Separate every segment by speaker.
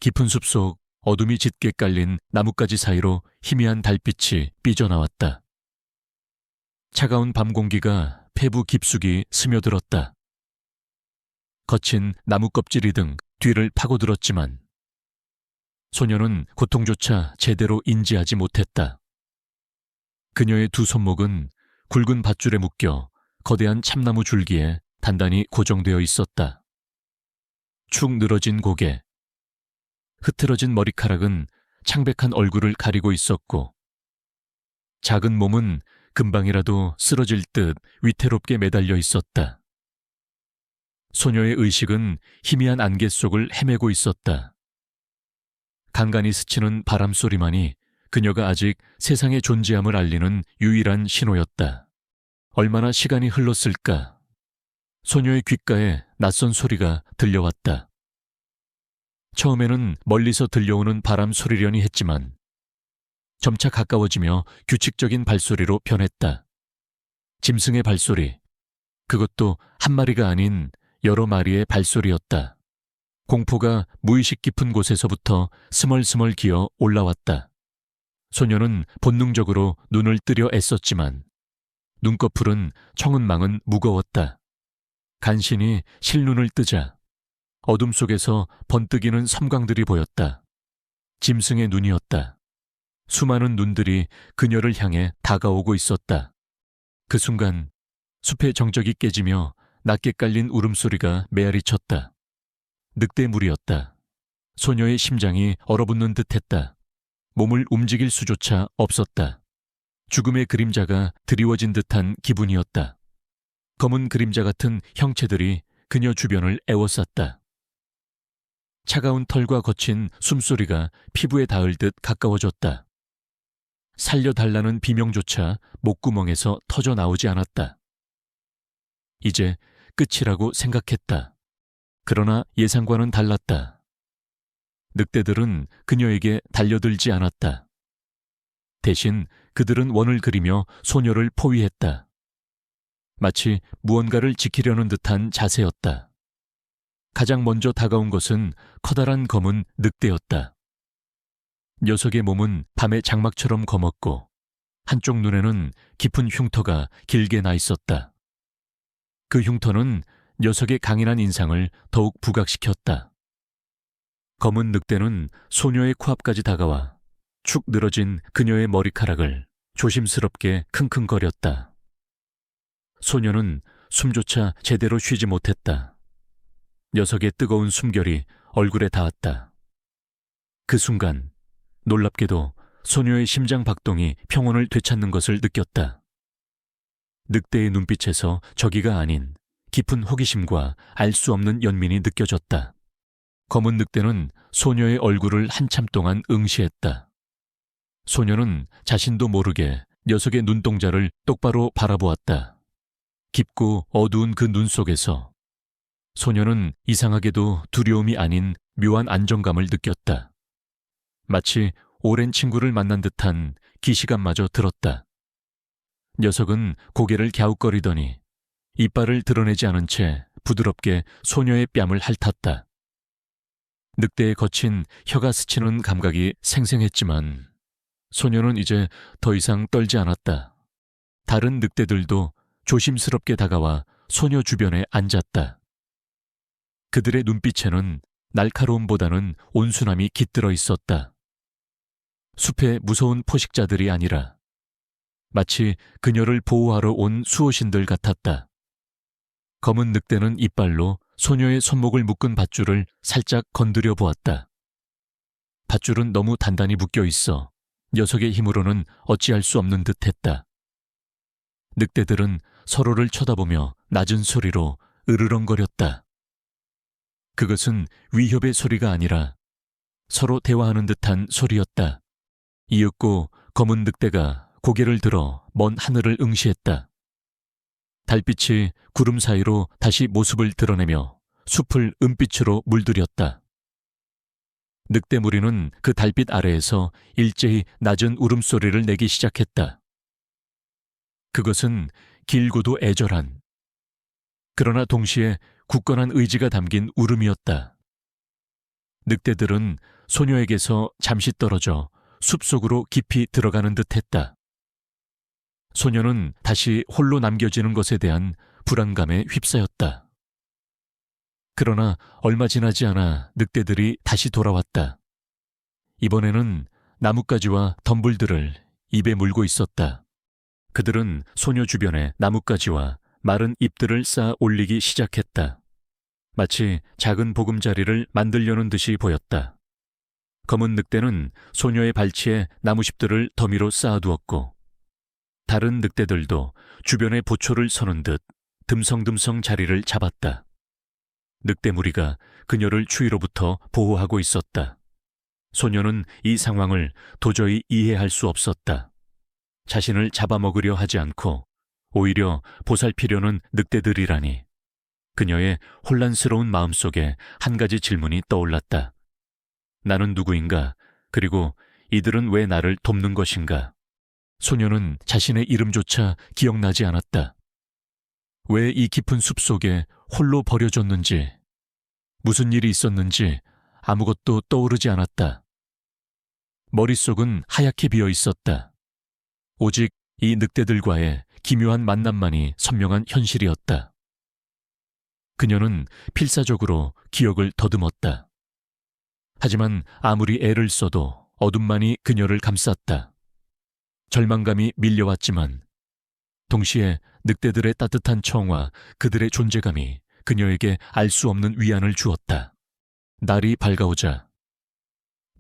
Speaker 1: 깊은 숲속 어둠이 짙게 깔린 나뭇가지 사이로 희미한 달빛이 삐져나왔다. 차가운 밤 공기가 폐부 깊숙이 스며들었다. 거친 나무 껍질이 등 뒤를 파고들었지만 소녀는 고통조차 제대로 인지하지 못했다. 그녀의 두 손목은 굵은 밧줄에 묶여 거대한 참나무 줄기에 단단히 고정되어 있었다. 축 늘어진 고개, 흐트러진 머리카락은 창백한 얼굴을 가리고 있었고 작은 몸은 금방이라도 쓰러질 듯 위태롭게 매달려 있었다. 소녀의 의식은 희미한 안개 속을 헤매고 있었다. 간간히 스치는 바람 소리만이 그녀가 아직 세상의 존재함을 알리는 유일한 신호였다. 얼마나 시간이 흘렀을까? 소녀의 귓가에 낯선 소리가 들려왔다. 처음에는 멀리서 들려오는 바람 소리려니 했지만 점차 가까워지며 규칙적인 발소리로 변했다. 짐승의 발소리, 그것도 한 마리가 아닌 여러 마리의 발소리였다. 공포가 무의식 깊은 곳에서부터 스멀스멀 기어 올라왔다. 소녀는 본능적으로 눈을 뜨려 애썼지만 눈꺼풀은 청은망은 무거웠다. 간신히 실눈을 뜨자 어둠 속에서 번뜩이는 섬광들이 보였다. 짐승의 눈이었다. 수많은 눈들이 그녀를 향해 다가오고 있었다. 그 순간 숲의 정적이 깨지며 낮게 깔린 울음소리가 메아리쳤다. 늑대물이었다. 소녀의 심장이 얼어붙는 듯했다. 몸을 움직일 수조차 없었다. 죽음의 그림자가 드리워진 듯한 기분이었다. 검은 그림자 같은 형체들이 그녀 주변을 에워쌌다. 차가운 털과 거친 숨소리가 피부에 닿을 듯 가까워졌다. 살려달라는 비명조차 목구멍에서 터져 나오지 않았다. 이제 끝이라고 생각했다. 그러나 예상과는 달랐다. 늑대들은 그녀에게 달려들지 않았다. 대신 그들은 원을 그리며 소녀를 포위했다. 마치 무언가를 지키려는 듯한 자세였다. 가장 먼저 다가온 것은 커다란 검은 늑대였다. 녀석의 몸은 밤의 장막처럼 검었고 한쪽 눈에는 깊은 흉터가 길게 나 있었다. 그 흉터는 녀석의 강인한 인상을 더욱 부각시켰다. 검은 늑대는 소녀의 코앞까지 다가와 축 늘어진 그녀의 머리카락을 조심스럽게 킁킁거렸다. 소녀는 숨조차 제대로 쉬지 못했다. 녀석의 뜨거운 숨결이 얼굴에 닿았다. 그 순간 놀랍게도 소녀의 심장 박동이 평온을 되찾는 것을 느꼈다. 늑대의 눈빛에서 저기가 아닌 깊은 호기심과 알 수 없는 연민이 느껴졌다. 검은 늑대는 소녀의 얼굴을 한참 동안 응시했다. 소녀는 자신도 모르게 녀석의 눈동자를 똑바로 바라보았다. 깊고 어두운 그 눈 속에서 소녀는 이상하게도 두려움이 아닌 묘한 안정감을 느꼈다. 마치 오랜 친구를 만난 듯한 기시감마저 들었다. 녀석은 고개를 갸웃거리더니 이빨을 드러내지 않은 채 부드럽게 소녀의 뺨을 핥았다. 늑대의 거친 혀가 스치는 감각이 생생했지만 소녀는 이제 더 이상 떨지 않았다. 다른 늑대들도 조심스럽게 다가와 소녀 주변에 앉았다. 그들의 눈빛에는 날카로움보다는 온순함이 깃들어 있었다. 숲의 무서운 포식자들이 아니라 마치 그녀를 보호하러 온 수호신들 같았다. 검은 늑대는 이빨로 소녀의 손목을 묶은 밧줄을 살짝 건드려 보았다. 밧줄은 너무 단단히 묶여 있어 녀석의 힘으로는 어찌할 수 없는 듯했다. 늑대들은 서로를 쳐다보며 낮은 소리로 으르렁거렸다. 그것은 위협의 소리가 아니라 서로 대화하는 듯한 소리였다. 이윽고 검은 늑대가 고개를 들어 먼 하늘을 응시했다. 달빛이 구름 사이로 다시 모습을 드러내며 숲을 은빛으로 물들였다. 늑대 무리는 그 달빛 아래에서 일제히 낮은 울음소리를 내기 시작했다. 그것은 길고도 애절한, 그러나 동시에 굳건한 의지가 담긴 울음이었다. 늑대들은 소녀에게서 잠시 떨어져 숲속으로 깊이 들어가는 듯했다. 소녀는 다시 홀로 남겨지는 것에 대한 불안감에 휩싸였다. 그러나 얼마 지나지 않아 늑대들이 다시 돌아왔다. 이번에는 나뭇가지와 덤불들을 입에 물고 있었다. 그들은 소녀 주변에 나뭇가지와 마른 잎들을 쌓아 올리기 시작했다. 마치 작은 보금자리를 만들려는 듯이 보였다. 검은 늑대는 소녀의 발치에 나무십들을 더미로 쌓아두었고, 다른 늑대들도 주변에 보초를 서는 듯 듬성듬성 자리를 잡았다. 늑대 무리가 그녀를 추위로부터 보호하고 있었다. 소녀는 이 상황을 도저히 이해할 수 없었다. 자신을 잡아먹으려 하지 않고 오히려 보살피려는 늑대들이라니. 그녀의 혼란스러운 마음속에 한 가지 질문이 떠올랐다. 나는 누구인가? 그리고 이들은 왜 나를 돕는 것인가? 소녀는 자신의 이름조차 기억나지 않았다. 왜 이 깊은 숲속에 홀로 버려졌는지, 무슨 일이 있었는지 아무것도 떠오르지 않았다. 머릿속은 하얗게 비어 있었다. 오직 이 늑대들과의 기묘한 만남만이 선명한 현실이었다. 그녀는 필사적으로 기억을 더듬었다. 하지만 아무리 애를 써도 어둠만이 그녀를 감쌌다. 절망감이 밀려왔지만 동시에 늑대들의 따뜻한 청과 그들의 존재감이 그녀에게 알 수 없는 위안을 주었다. 날이 밝아오자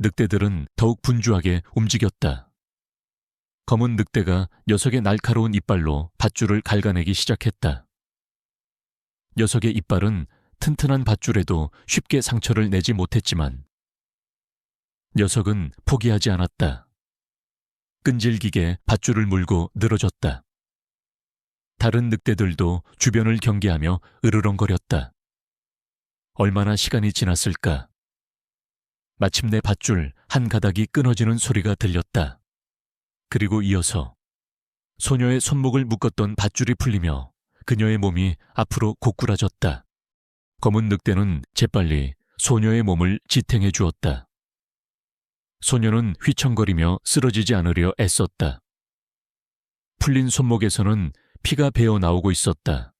Speaker 1: 늑대들은 더욱 분주하게 움직였다. 검은 늑대가 녀석의 날카로운 이빨로 밧줄을 갉아내기 시작했다. 녀석의 이빨은 튼튼한 밧줄에도 쉽게 상처를 내지 못했지만 녀석은 포기하지 않았다. 끈질기게 밧줄을 물고 늘어졌다. 다른 늑대들도 주변을 경계하며 으르렁거렸다. 얼마나 시간이 지났을까? 마침내 밧줄 한 가닥이 끊어지는 소리가 들렸다. 그리고 이어서 소녀의 손목을 묶었던 밧줄이 풀리며 그녀의 몸이 앞으로 고꾸라졌다. 검은 늑대는 재빨리 소녀의 몸을 지탱해 주었다. 소녀는 휘청거리며 쓰러지지 않으려 애썼다. 풀린 손목에서는 피가 배어 나오고 있었다.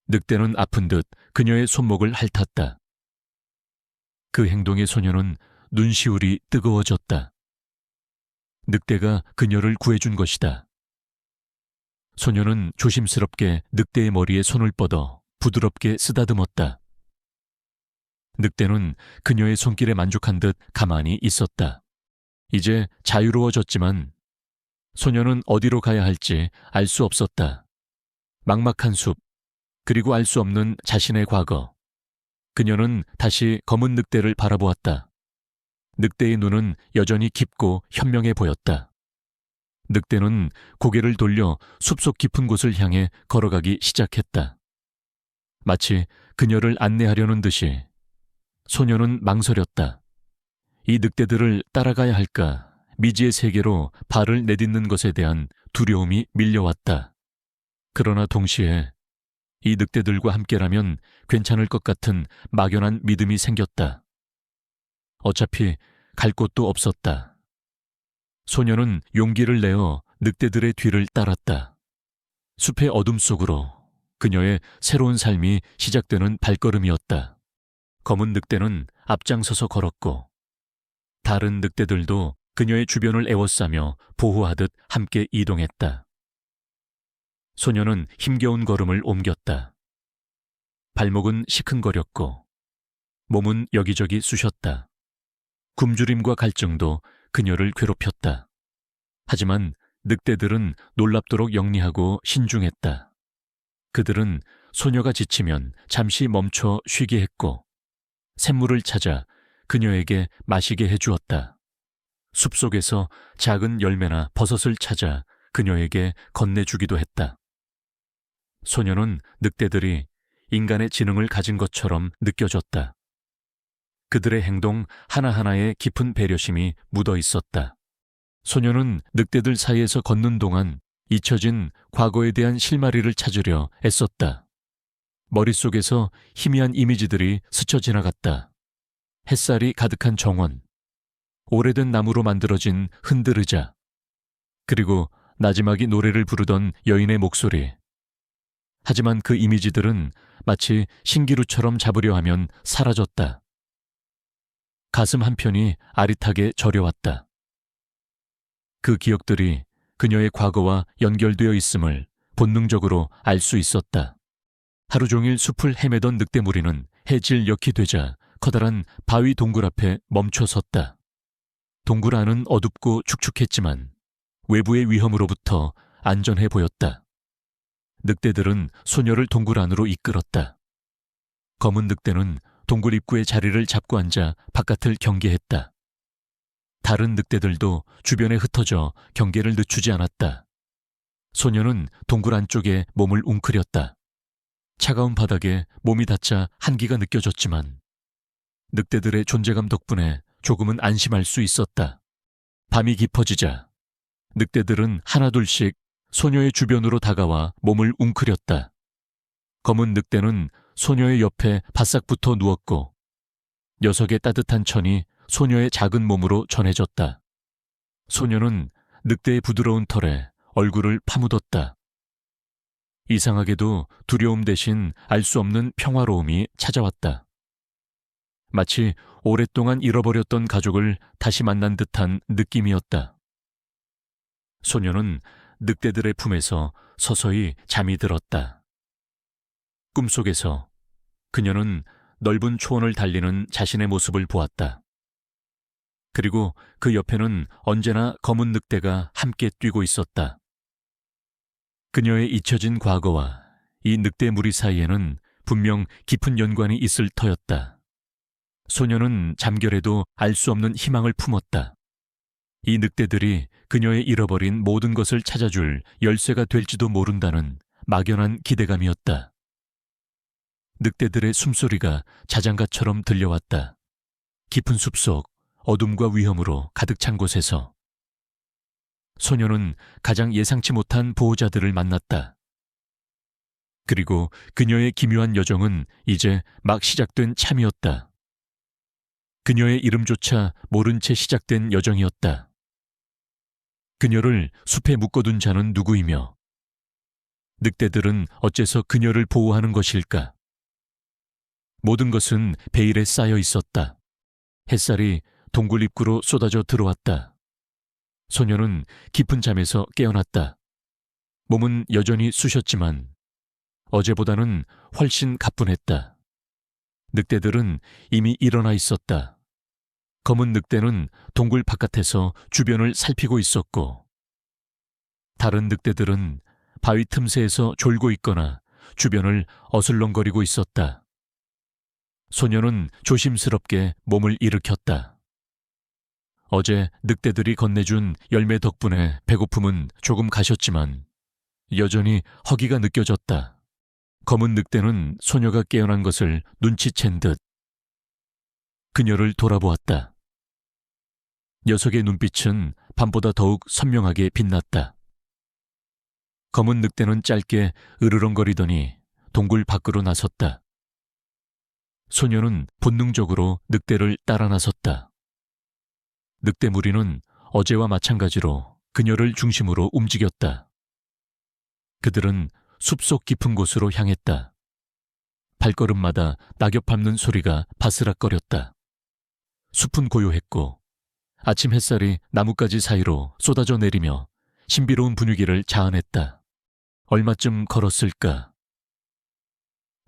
Speaker 1: 늑대는 아픈 듯 그녀의 손목을 핥았다. 그 행동에 소녀는 눈시울이 뜨거워졌다. 늑대가 그녀를 구해준 것이다. 소녀는 조심스럽게 늑대의 머리에 손을 뻗어 부드럽게 쓰다듬었다. 늑대는 그녀의 손길에 만족한 듯 가만히 있었다. 이제 자유로워졌지만 소녀는 어디로 가야 할지 알 수 없었다. 막막한 숲, 그리고 알 수 없는 자신의 과거. 그녀는 다시 검은 늑대를 바라보았다. 늑대의 눈은 여전히 깊고 현명해 보였다. 늑대는 고개를 돌려 숲속 깊은 곳을 향해 걸어가기 시작했다. 마치 그녀를 안내하려는 듯이 소녀는 망설였다. 이 늑대들을 따라가야 할까? 미지의 세계로 발을 내딛는 것에 대한 두려움이 밀려왔다. 그러나 동시에 이 늑대들과 함께라면 괜찮을 것 같은 막연한 믿음이 생겼다. 어차피 갈 곳도 없었다. 소녀는 용기를 내어 늑대들의 뒤를 따랐다. 숲의 어둠 속으로 그녀의 새로운 삶이 시작되는 발걸음이었다. 검은 늑대는 앞장서서 걸었고 다른 늑대들도 그녀의 주변을 에워싸며 보호하듯 함께 이동했다. 소녀는 힘겨운 걸음을 옮겼다. 발목은 시큰거렸고 몸은 여기저기 쑤셨다. 굶주림과 갈증도 그녀를 괴롭혔다. 하지만 늑대들은 놀랍도록 영리하고 신중했다. 그들은 소녀가 지치면 잠시 멈춰 쉬게 했고 샘물을 찾아 그녀에게 마시게 해주었다. 숲속에서 작은 열매나 버섯을 찾아 그녀에게 건네주기도 했다. 소녀는 늑대들이 인간의 지능을 가진 것처럼 느껴졌다. 그들의 행동 하나하나에 깊은 배려심이 묻어 있었다. 소녀는 늑대들 사이에서 걷는 동안 잊혀진 과거에 대한 실마리를 찾으려 애썼다. 머릿속에서 희미한 이미지들이 스쳐 지나갔다. 햇살이 가득한 정원, 오래된 나무로 만들어진 흔들의자, 그리고 나지막이 노래를 부르던 여인의 목소리. 하지만 그 이미지들은 마치 신기루처럼 잡으려 하면 사라졌다. 가슴 한편이 아릿하게 저려왔다. 그 기억들이 그녀의 과거와 연결되어 있음을 본능적으로 알 수 있었다. 하루 종일 숲을 헤매던 늑대무리는 해질녘이 되자 커다란 바위 동굴 앞에 멈춰 섰다. 동굴 안은 어둡고 축축했지만 외부의 위험으로부터 안전해 보였다. 늑대들은 소녀를 동굴 안으로 이끌었다. 검은 늑대는 동굴 입구에 자리를 잡고 앉아 바깥을 경계했다. 다른 늑대들도 주변에 흩어져 경계를 늦추지 않았다. 소녀는 동굴 안쪽에 몸을 웅크렸다. 차가운 바닥에 몸이 닿자 한기가 느껴졌지만 늑대들의 존재감 덕분에 조금은 안심할 수 있었다. 밤이 깊어지자 늑대들은 하나둘씩 소녀의 주변으로 다가와 몸을 웅크렸다. 검은 늑대는 소녀의 옆에 바싹 붙어 누웠고 녀석의 따뜻한 천이 소녀의 작은 몸으로 전해졌다. 소녀는 늑대의 부드러운 털에 얼굴을 파묻었다. 이상하게도 두려움 대신 알 수 없는 평화로움이 찾아왔다. 마치 오랫동안 잃어버렸던 가족을 다시 만난 듯한 느낌이었다. 소녀는 늑대들의 품에서 서서히 잠이 들었다. 꿈속에서 그녀는 넓은 초원을 달리는 자신의 모습을 보았다. 그리고 그 옆에는 언제나 검은 늑대가 함께 뛰고 있었다. 그녀의 잊혀진 과거와 이 늑대 무리 사이에는 분명 깊은 연관이 있을 터였다. 소녀는 잠결에도 알 수 없는 희망을 품었다. 이 늑대들이 그녀의 잃어버린 모든 것을 찾아줄 열쇠가 될지도 모른다는 막연한 기대감이었다. 늑대들의 숨소리가 자장가처럼 들려왔다. 깊은 숲속 어둠과 위험으로 가득 찬 곳에서 소녀는 가장 예상치 못한 보호자들을 만났다. 그리고 그녀의 기묘한 여정은 이제 막 시작된 참이었다. 그녀의 이름조차 모른 채 시작된 여정이었다. 그녀를 숲에 묶어둔 자는 누구이며 늑대들은 어째서 그녀를 보호하는 것일까? 모든 것은 베일에 쌓여 있었다. 햇살이 동굴 입구로 쏟아져 들어왔다. 소녀는 깊은 잠에서 깨어났다. 몸은 여전히 쑤셨지만 어제보다는 훨씬 가뿐했다. 늑대들은 이미 일어나 있었다. 검은 늑대는 동굴 바깥에서 주변을 살피고 있었고 다른 늑대들은 바위 틈새에서 졸고 있거나 주변을 어슬렁거리고 있었다. 소녀는 조심스럽게 몸을 일으켰다. 어제 늑대들이 건네준 열매 덕분에 배고픔은 조금 가셨지만 여전히 허기가 느껴졌다. 검은 늑대는 소녀가 깨어난 것을 눈치챈 듯 그녀를 돌아보았다. 녀석의 눈빛은 밤보다 더욱 선명하게 빛났다. 검은 늑대는 짧게 으르렁거리더니 동굴 밖으로 나섰다. 소녀는 본능적으로 늑대를 따라 나섰다. 늑대 무리는 어제와 마찬가지로 그녀를 중심으로 움직였다. 그들은 숲속 깊은 곳으로 향했다. 발걸음마다 낙엽 밟는 소리가 바스락거렸다. 숲은 고요했고 아침 햇살이 나뭇가지 사이로 쏟아져 내리며 신비로운 분위기를 자아냈다. 얼마쯤 걸었을까?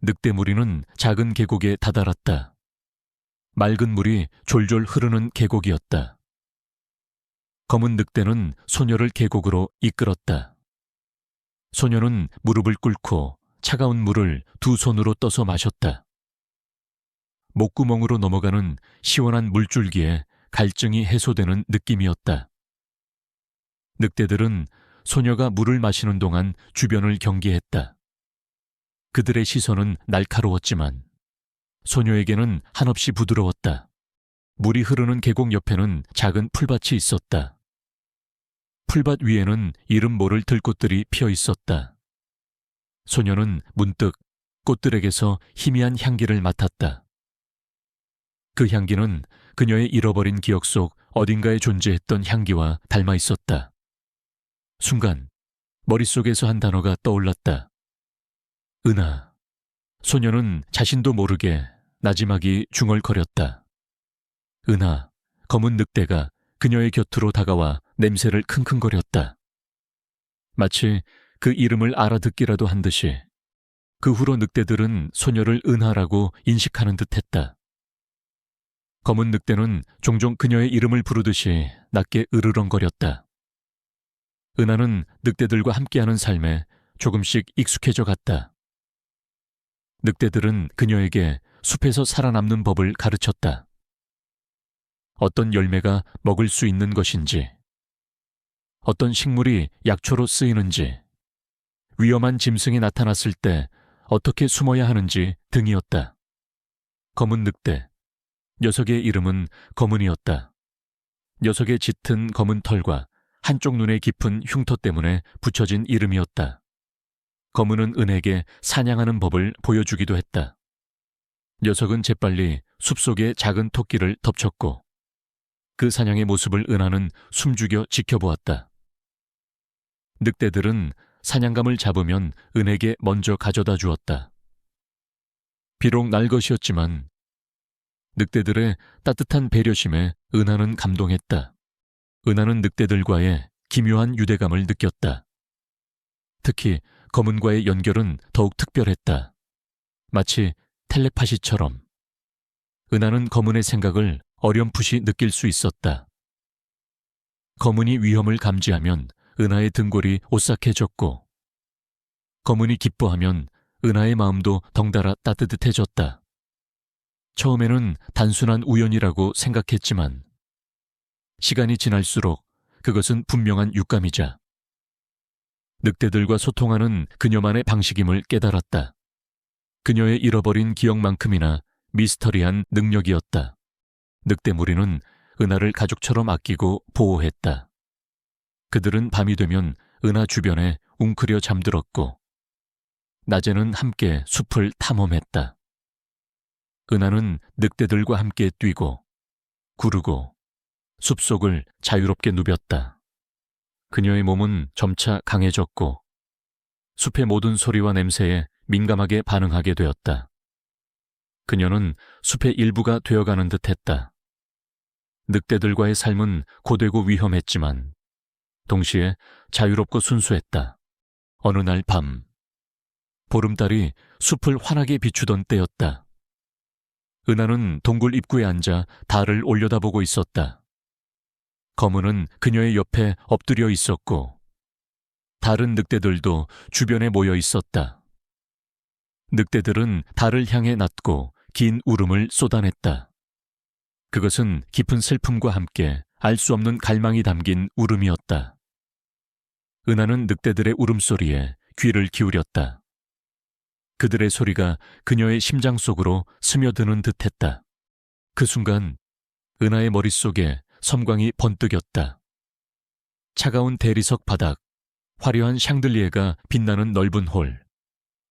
Speaker 1: 늑대 무리는 작은 계곡에 다다랐다. 맑은 물이 졸졸 흐르는 계곡이었다. 검은 늑대는 소녀를 계곡으로 이끌었다. 소녀는 무릎을 꿇고 차가운 물을 두 손으로 떠서 마셨다. 목구멍으로 넘어가는 시원한 물줄기에 갈증이 해소되는 느낌이었다. 늑대들은 소녀가 물을 마시는 동안 주변을 경계했다. 그들의 시선은 날카로웠지만 소녀에게는 한없이 부드러웠다. 물이 흐르는 계곡 옆에는 작은 풀밭이 있었다. 풀밭 위에는 이름 모를 들꽃들이 피어 있었다. 소녀는 문득 꽃들에게서 희미한 향기를 맡았다. 그 향기는 그녀의 잃어버린 기억 속 어딘가에 존재했던 향기와 닮아 있었다. 순간 머릿속에서 한 단어가 떠올랐다. 은하. 소녀는 자신도 모르게 나지막이 중얼거렸다. 은하, 검은 늑대가 그녀의 곁으로 다가와 냄새를 킁킁거렸다. 마치 그 이름을 알아듣기라도 한 듯이 그 후로 늑대들은 소녀를 은하라고 인식하는 듯했다. 검은 늑대는 종종 그녀의 이름을 부르듯이 낮게 으르렁거렸다. 은하는 늑대들과 함께하는 삶에 조금씩 익숙해져 갔다. 늑대들은 그녀에게 숲에서 살아남는 법을 가르쳤다. 어떤 열매가 먹을 수 있는 것인지, 어떤 식물이 약초로 쓰이는지, 위험한 짐승이 나타났을 때 어떻게 숨어야 하는지 등이었다. 검은 늑대. 녀석의 이름은 검은이었다. 녀석의 짙은 검은 털과 한쪽 눈의 깊은 흉터 때문에 붙여진 이름이었다. 검은은 은에게 사냥하는 법을 보여주기도 했다. 녀석은 재빨리 숲속의 작은 토끼를 덮쳤고 그 사냥의 모습을 은하는 숨죽여 지켜보았다. 늑대들은 사냥감을 잡으면 은에게 먼저 가져다 주었다. 비록 날 것이었지만 늑대들의 따뜻한 배려심에 은하는 감동했다. 은하는 늑대들과의 기묘한 유대감을 느꼈다. 특히 검은과의 연결은 더욱 특별했다. 마치 텔레파시처럼. 은하는 검은의 생각을 어렴풋이 느낄 수 있었다. 검은이 위험을 감지하면 은하의 등골이 오싹해졌고 검은이 기뻐하면 은하의 마음도 덩달아 따뜻해졌다. 처음에는 단순한 우연이라고 생각했지만 시간이 지날수록 그것은 분명한 육감이자 늑대들과 소통하는 그녀만의 방식임을 깨달았다. 그녀의 잃어버린 기억만큼이나 미스터리한 능력이었다. 늑대 무리는 은하를 가족처럼 아끼고 보호했다. 그들은 밤이 되면 은하 주변에 웅크려 잠들었고 낮에는 함께 숲을 탐험했다. 은하는 늑대들과 함께 뛰고 구르고 숲속을 자유롭게 누볐다. 그녀의 몸은 점차 강해졌고 숲의 모든 소리와 냄새에 민감하게 반응하게 되었다. 그녀는 숲의 일부가 되어가는 듯했다. 늑대들과의 삶은 고되고 위험했지만 동시에 자유롭고 순수했다. 어느 날 밤, 보름달이 숲을 환하게 비추던 때였다. 은하는 동굴 입구에 앉아 달을 올려다보고 있었다. 검은은 그녀의 옆에 엎드려 있었고 다른 늑대들도 주변에 모여 있었다. 늑대들은 달을 향해 낮고 긴 울음을 쏟아냈다. 그것은 깊은 슬픔과 함께 알 수 없는 갈망이 담긴 울음이었다. 은하는 늑대들의 울음소리에 귀를 기울였다. 그들의 소리가 그녀의 심장 속으로 스며드는 듯했다. 그 순간 은하의 머릿속에 섬광이 번뜩였다. 차가운 대리석 바닥, 화려한 샹들리에가 빛나는 넓은 홀,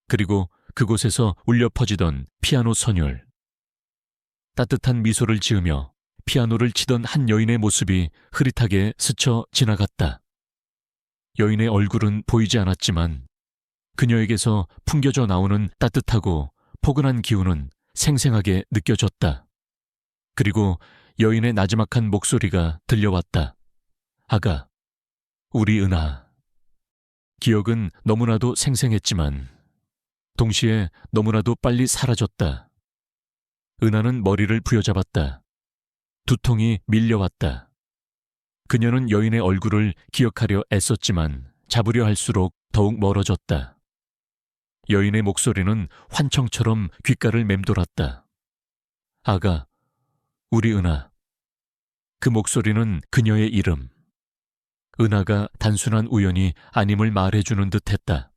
Speaker 1: 그리고 그곳에서 울려 퍼지던 피아노 선율. 따뜻한 미소를 지으며 피아노를 치던 한 여인의 모습이 흐릿하게 스쳐 지나갔다. 여인의 얼굴은 보이지 않았지만 그녀에게서 풍겨져 나오는 따뜻하고 포근한 기운은 생생하게 느껴졌다. 그리고 여인의 나지막한 목소리가 들려왔다. 아가, 우리 은하. 기억은 너무나도 생생했지만 동시에 너무나도 빨리 사라졌다. 은하는 머리를 부여잡았다. 두통이 밀려왔다. 그녀는 여인의 얼굴을 기억하려 애썼지만 잡으려 할수록 더욱 멀어졌다. 여인의 목소리는 환청처럼 귓가를 맴돌았다. 아가, 우리 은하. 그 목소리는 그녀의 이름. 은하가 단순한 우연이 아님을 말해주는 듯했다.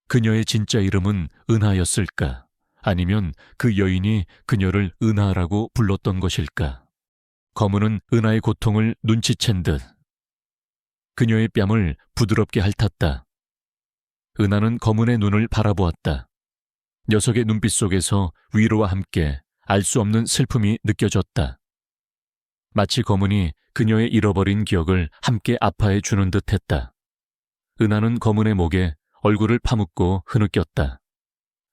Speaker 1: 그녀의 진짜 이름은 은하였을까? 아니면 그 여인이 그녀를 은하라고 불렀던 것일까? 검은은 은하의 고통을 눈치챈 듯 그녀의 뺨을 부드럽게 핥았다. 은하는 검은의 눈을 바라보았다. 녀석의 눈빛 속에서 위로와 함께 알 수 없는 슬픔이 느껴졌다. 마치 거문이 그녀의 잃어버린 기억을 함께 아파해 주는 듯했다. 은하는 거문의 목에 얼굴을 파묻고 흐느꼈다.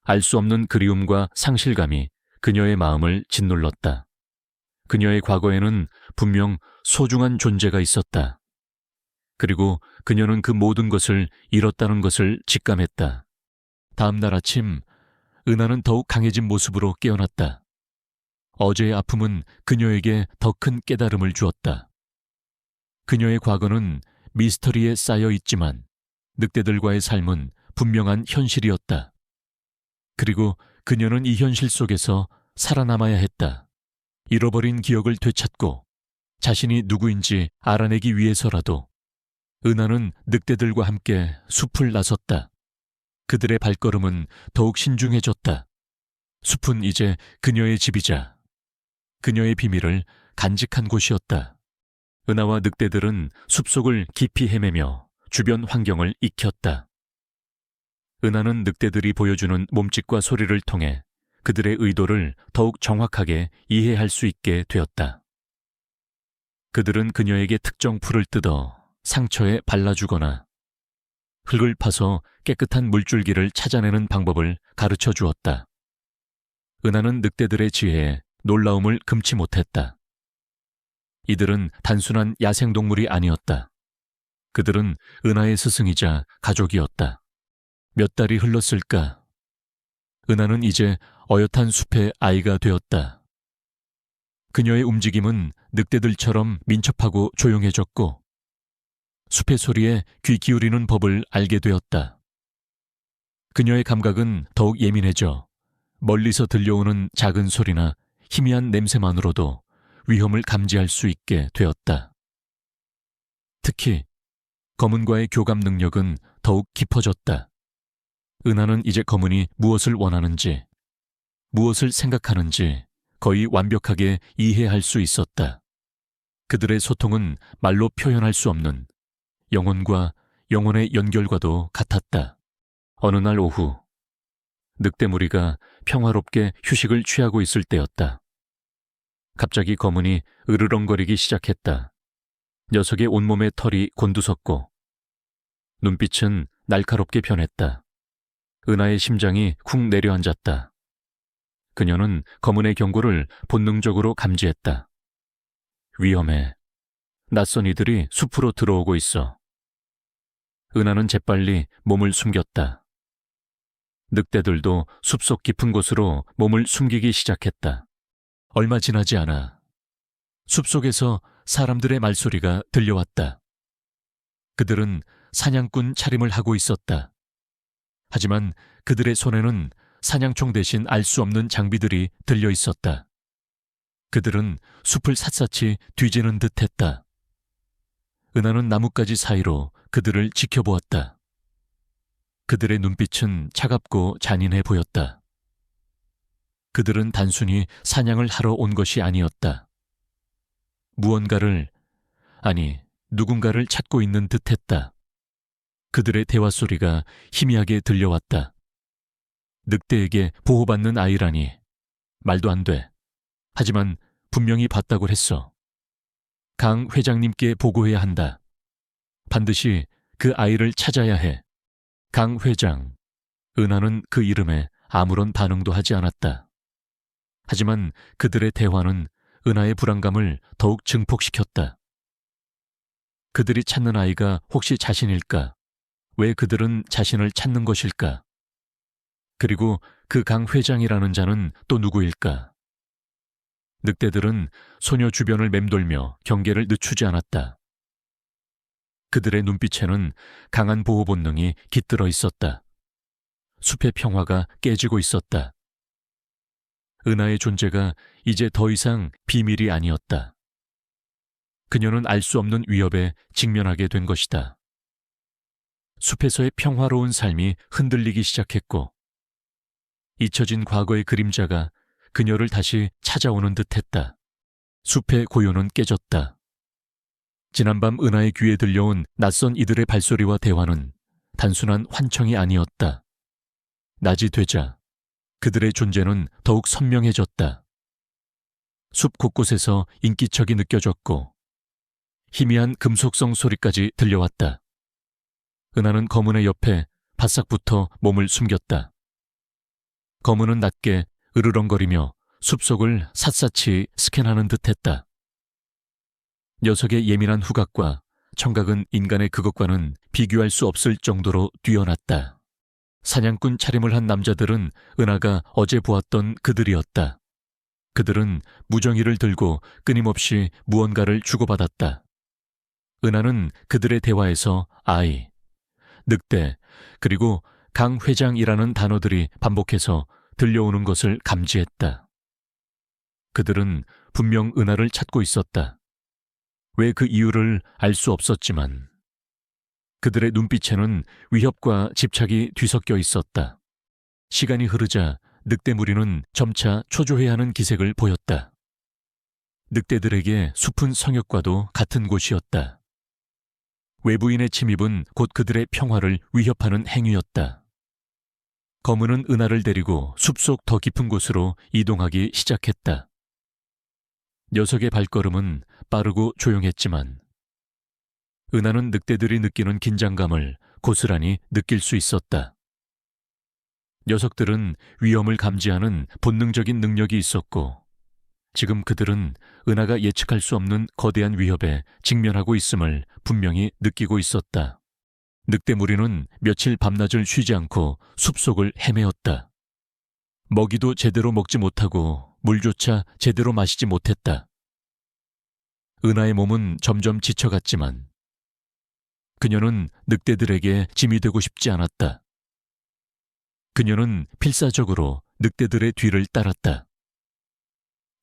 Speaker 1: 알 수 없는 그리움과 상실감이 그녀의 마음을 짓눌렀다. 그녀의 과거에는 분명 소중한 존재가 있었다. 그리고 그녀는 그 모든 것을 잃었다는 것을 직감했다. 다음 날 아침, 은하는 더욱 강해진 모습으로 깨어났다. 어제의 아픔은 그녀에게 더 큰 깨달음을 주었다. 그녀의 과거는 미스터리에 쌓여 있지만 늑대들과의 삶은 분명한 현실이었다. 그리고 그녀는 이 현실 속에서 살아남아야 했다. 잃어버린 기억을 되찾고 자신이 누구인지 알아내기 위해서라도 은하는 늑대들과 함께 숲을 나섰다. 그들의 발걸음은 더욱 신중해졌다. 숲은 이제 그녀의 집이자 그녀의 비밀을 간직한 곳이었다. 은하와 늑대들은 숲속을 깊이 헤매며 주변 환경을 익혔다. 은하는 늑대들이 보여주는 몸짓과 소리를 통해 그들의 의도를 더욱 정확하게 이해할 수 있게 되었다. 그들은 그녀에게 특정 풀을 뜯어 상처에 발라주거나 흙을 파서 깨끗한 물줄기를 찾아내는 방법을 가르쳐 주었다. 은하는 늑대들의 지혜에 놀라움을 금치 못했다. 이들은 단순한 야생동물이 아니었다. 그들은 은하의 스승이자 가족이었다. 몇 달이 흘렀을까? 은하는 이제 어엿한 숲의 아이가 되었다. 그녀의 움직임은 늑대들처럼 민첩하고 조용해졌고 숲의 소리에 귀 기울이는 법을 알게 되었다. 그녀의 감각은 더욱 예민해져 멀리서 들려오는 작은 소리나 희미한 냄새만으로도 위험을 감지할 수 있게 되었다. 특히 거문과의 교감 능력은 더욱 깊어졌다. 은하는 이제 거문이 무엇을 원하는지, 무엇을 생각하는지 거의 완벽하게 이해할 수 있었다. 그들의 소통은 말로 표현할 수 없는 영혼과 영혼의 연결과도 같았다. 어느 날 오후, 늑대 무리가 평화롭게 휴식을 취하고 있을 때였다. 갑자기 거문이 으르렁거리기 시작했다. 녀석의 온몸에 털이 곤두섰고 눈빛은 날카롭게 변했다. 은하의 심장이 쿵 내려앉았다. 그녀는 거문의 경고를 본능적으로 감지했다. 위험해. 낯선 이들이 숲으로 들어오고 있어. 은하는 재빨리 몸을 숨겼다. 늑대들도 숲속 깊은 곳으로 몸을 숨기기 시작했다. 얼마 지나지 않아 숲속에서 사람들의 말소리가 들려왔다. 그들은 사냥꾼 차림을 하고 있었다. 하지만 그들의 손에는 사냥총 대신 알 수 없는 장비들이 들려 있었다. 그들은 숲을 샅샅이 뒤지는 듯했다. 은하는 나뭇가지 사이로 그들을 지켜보았다. 그들의 눈빛은 차갑고 잔인해 보였다. 그들은 단순히 사냥을 하러 온 것이 아니었다. 무언가를, 아니, 누군가를 찾고 있는 듯했다. 그들의 대화 소리가 희미하게 들려왔다. 늑대에게 보호받는 아이라니. 말도 안 돼. 하지만 분명히 봤다고 했어. 강 회장님께 보고해야 한다. 반드시 그 아이를 찾아야 해. 강 회장. 은하는 그 이름에 아무런 반응도 하지 않았다. 하지만 그들의 대화는 은하의 불안감을 더욱 증폭시켰다. 그들이 찾는 아이가 혹시 자신일까? 왜 그들은 자신을 찾는 것일까? 그리고 그 강 회장이라는 자는 또 누구일까? 늑대들은 소녀 주변을 맴돌며 경계를 늦추지 않았다. 그들의 눈빛에는 강한 보호 본능이 깃들어 있었다. 숲의 평화가 깨지고 있었다. 은하의 존재가 이제 더 이상 비밀이 아니었다. 그녀는 알 수 없는 위협에 직면하게 된 것이다. 숲에서의 평화로운 삶이 흔들리기 시작했고 잊혀진 과거의 그림자가 그녀를 다시 찾아오는 듯했다. 숲의 고요는 깨졌다. 지난밤 은하의 귀에 들려온 낯선 이들의 발소리와 대화는 단순한 환청이 아니었다. 낮이 되자 그들의 존재는 더욱 선명해졌다. 숲 곳곳에서 인기척이 느껴졌고 희미한 금속성 소리까지 들려왔다. 은하는 검은의 옆에 바싹 붙어 몸을 숨겼다. 검은은 낮게 으르렁거리며 숲속을 샅샅이 스캔하는 듯했다. 녀석의 예민한 후각과 청각은 인간의 그것과는 비교할 수 없을 정도로 뛰어났다. 사냥꾼 차림을 한 남자들은 은하가 어제 보았던 그들이었다. 그들은 무정이를 들고 끊임없이 무언가를 주고받았다. 은하는 그들의 대화에서 아이, 늑대, 그리고 강 회장이라는 단어들이 반복해서 들려오는 것을 감지했다. 그들은 분명 은하를 찾고 있었다. 왜 그 이유를 알 수 없었지만 그들의 눈빛에는 위협과 집착이 뒤섞여 있었다. 시간이 흐르자 늑대 무리는 점차 초조해하는 기색을 보였다. 늑대들에게 숲은 성역과도 같은 곳이었다. 외부인의 침입은 곧 그들의 평화를 위협하는 행위였다. 검은은 은하를 데리고 숲속 더 깊은 곳으로 이동하기 시작했다. 녀석의 발걸음은 빠르고 조용했지만 은하는 늑대들이 느끼는 긴장감을 고스란히 느낄 수 있었다. 녀석들은 위험을 감지하는 본능적인 능력이 있었고 지금 그들은 은하가 예측할 수 없는 거대한 위협에 직면하고 있음을 분명히 느끼고 있었다. 늑대 무리는 며칠 밤낮을 쉬지 않고 숲속을 헤매었다. 먹이도 제대로 먹지 못하고 물조차 제대로 마시지 못했다. 은하의 몸은 점점 지쳐갔지만 그녀는 늑대들에게 짐이 되고 싶지 않았다. 그녀는 필사적으로 늑대들의 뒤를 따랐다.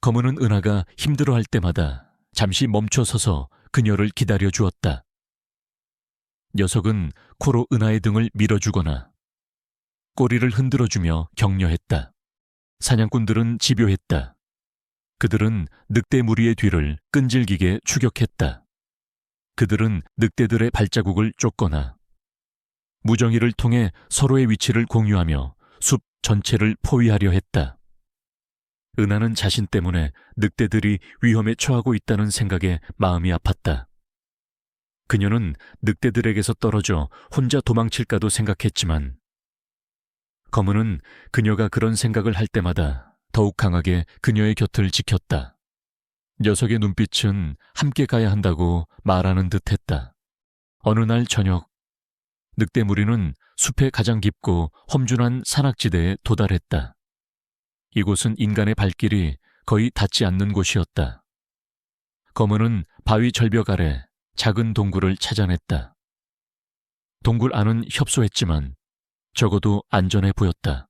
Speaker 1: 검은은 은하가 힘들어할 때마다 잠시 멈춰서서 그녀를 기다려 주었다. 녀석은 코로 은하의 등을 밀어주거나 꼬리를 흔들어주며 격려했다. 사냥꾼들은 집요했다. 그들은 늑대 무리의 뒤를 끈질기게 추격했다. 그들은 늑대들의 발자국을 쫓거나 무정이를 통해 서로의 위치를 공유하며 숲 전체를 포위하려 했다. 은하는 자신 때문에 늑대들이 위험에 처하고 있다는 생각에 마음이 아팠다. 그녀는 늑대들에게서 떨어져 혼자 도망칠까도 생각했지만 검은은 그녀가 그런 생각을 할 때마다 더욱 강하게 그녀의 곁을 지켰다. 녀석의 눈빛은 함께 가야 한다고 말하는 듯했다. 어느 날 저녁, 늑대 무리는 숲의 가장 깊고 험준한 산악지대에 도달했다. 이곳은 인간의 발길이 거의 닿지 않는 곳이었다. 검은은 바위 절벽 아래 작은 동굴을 찾아냈다. 동굴 안은 협소했지만 적어도 안전해 보였다.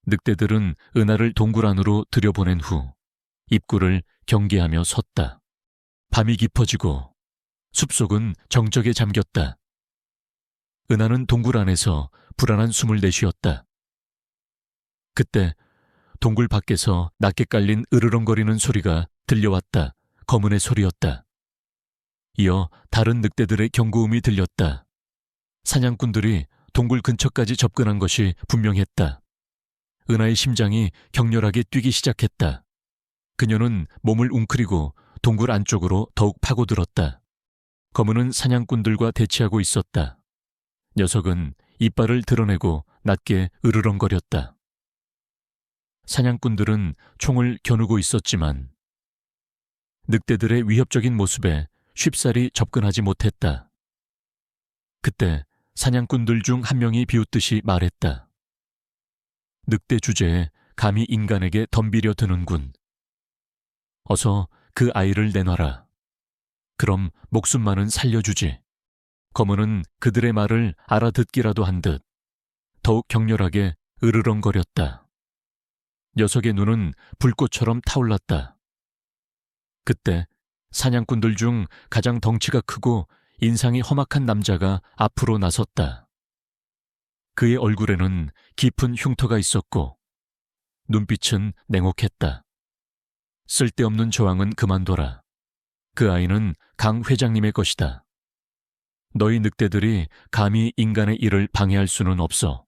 Speaker 1: 늑대들은 은하를 동굴 안으로 들여보낸 후 입구를 경계하며 섰다. 밤이 깊어지고 숲속은 정적에 잠겼다. 은하는 동굴 안에서 불안한 숨을 내쉬었다. 그때 동굴 밖에서 낮게 깔린 으르렁거리는 소리가 들려왔다. 검은의 소리였다. 이어 다른 늑대들의 경고음이 들렸다. 사냥꾼들이 동굴 근처까지 접근한 것이 분명했다. 은하의 심장이 격렬하게 뛰기 시작했다. 그녀는 몸을 웅크리고 동굴 안쪽으로 더욱 파고들었다. 검은은 사냥꾼들과 대치하고 있었다. 녀석은 이빨을 드러내고 낮게 으르렁거렸다. 사냥꾼들은 총을 겨누고 있었지만 늑대들의 위협적인 모습에 쉽사리 접근하지 못했다. 그때 사냥꾼들 중 한 명이 비웃듯이 말했다. 늑대 주제에 감히 인간에게 덤비려 드는군. 어서 그 아이를 내놔라. 그럼 목숨만은 살려주지. 검은은 그들의 말을 알아듣기라도 한 듯 더욱 격렬하게 으르렁거렸다. 녀석의 눈은 불꽃처럼 타올랐다. 그때 사냥꾼들 중 가장 덩치가 크고 인상이 험악한 남자가 앞으로 나섰다. 그의 얼굴에는 깊은 흉터가 있었고 눈빛은 냉혹했다. 쓸데없는 저항은 그만둬라. 그 아이는 강 회장님의 것이다. 너희 늑대들이 감히 인간의 일을 방해할 수는 없어.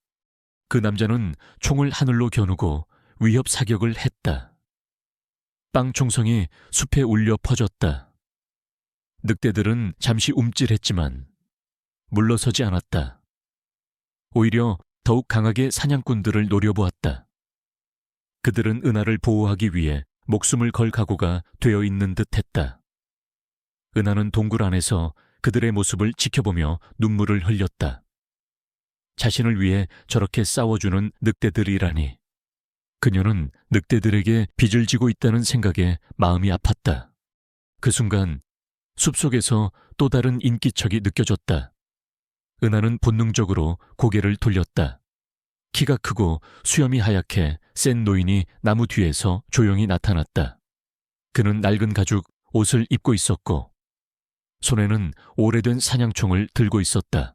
Speaker 1: 그 남자는 총을 하늘로 겨누고 위협 사격을 했다. 빵 총성이 숲에 울려 퍼졌다. 늑대들은 잠시 움찔했지만 물러서지 않았다. 오히려 더욱 강하게 사냥꾼들을 노려보았다. 그들은 은하를 보호하기 위해 목숨을 걸 각오가 되어 있는 듯했다. 은하는 동굴 안에서 그들의 모습을 지켜보며 눈물을 흘렸다. 자신을 위해 저렇게 싸워주는 늑대들이라니. 그녀는 늑대들에게 빚을 지고 있다는 생각에 마음이 아팠다. 그 순간 숲속에서 또 다른 인기척이 느껴졌다. 은하는 본능적으로 고개를 돌렸다. 키가 크고 수염이 하얗게 센 노인이 나무 뒤에서 조용히 나타났다. 그는 낡은 가죽 옷을 입고 있었고 손에는 오래된 사냥총을 들고 있었다.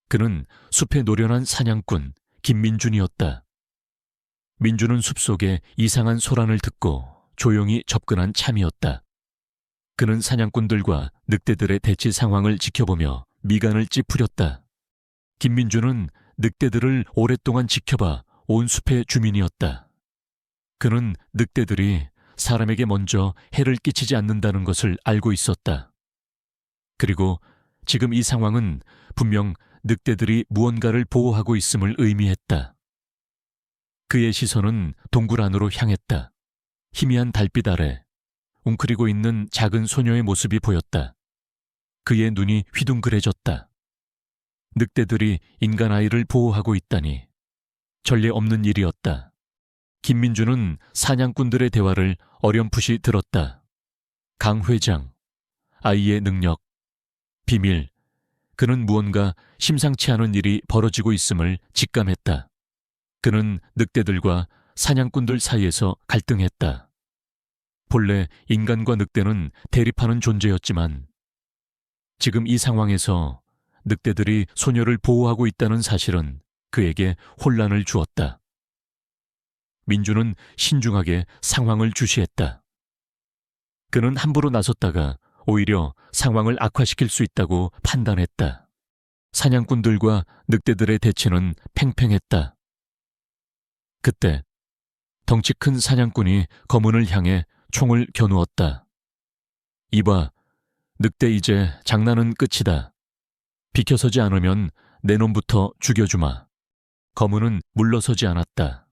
Speaker 1: 그는 숲에 노련한 사냥꾼 김민준이었다. 민준은 숲속에 이상한 소란을 듣고 조용히 접근한 참이었다. 그는 사냥꾼들과 늑대들의 대치 상황을 지켜보며 미간을 찌푸렸다. 김민준은 늑대들을 오랫동안 지켜봐 온 숲의 주민이었다. 그는 늑대들이 사람에게 먼저 해를 끼치지 않는다는 것을 알고 있었다. 그리고 지금 이 상황은 분명 늑대들이 무언가를 보호하고 있음을 의미했다. 그의 시선은 동굴 안으로 향했다. 희미한 달빛 아래 웅크리고 있는 작은 소녀의 모습이 보였다. 그의 눈이 휘둥그레졌다. 늑대들이 인간 아이를 보호하고 있다니 전례 없는 일이었다. 김민주는 사냥꾼들의 대화를 어렴풋이 들었다. 강 회장, 아이의 능력, 비밀, 그는 무언가 심상치 않은 일이 벌어지고 있음을 직감했다. 그는 늑대들과 사냥꾼들 사이에서 갈등했다. 본래 인간과 늑대는 대립하는 존재였지만 지금 이 상황에서 늑대들이 소녀를 보호하고 있다는 사실은 그에게 혼란을 주었다. 민주는 신중하게 상황을 주시했다. 그는 함부로 나섰다가 오히려 상황을 악화시킬 수 있다고 판단했다. 사냥꾼들과 늑대들의 대치는 팽팽했다. 그때 덩치 큰 사냥꾼이 거문을 향해 총을 겨누었다. 이봐, 늑대 이제 장난은 끝이다. 비켜서지 않으면 내 놈부터 죽여주마. 거문은 물러서지 않았다.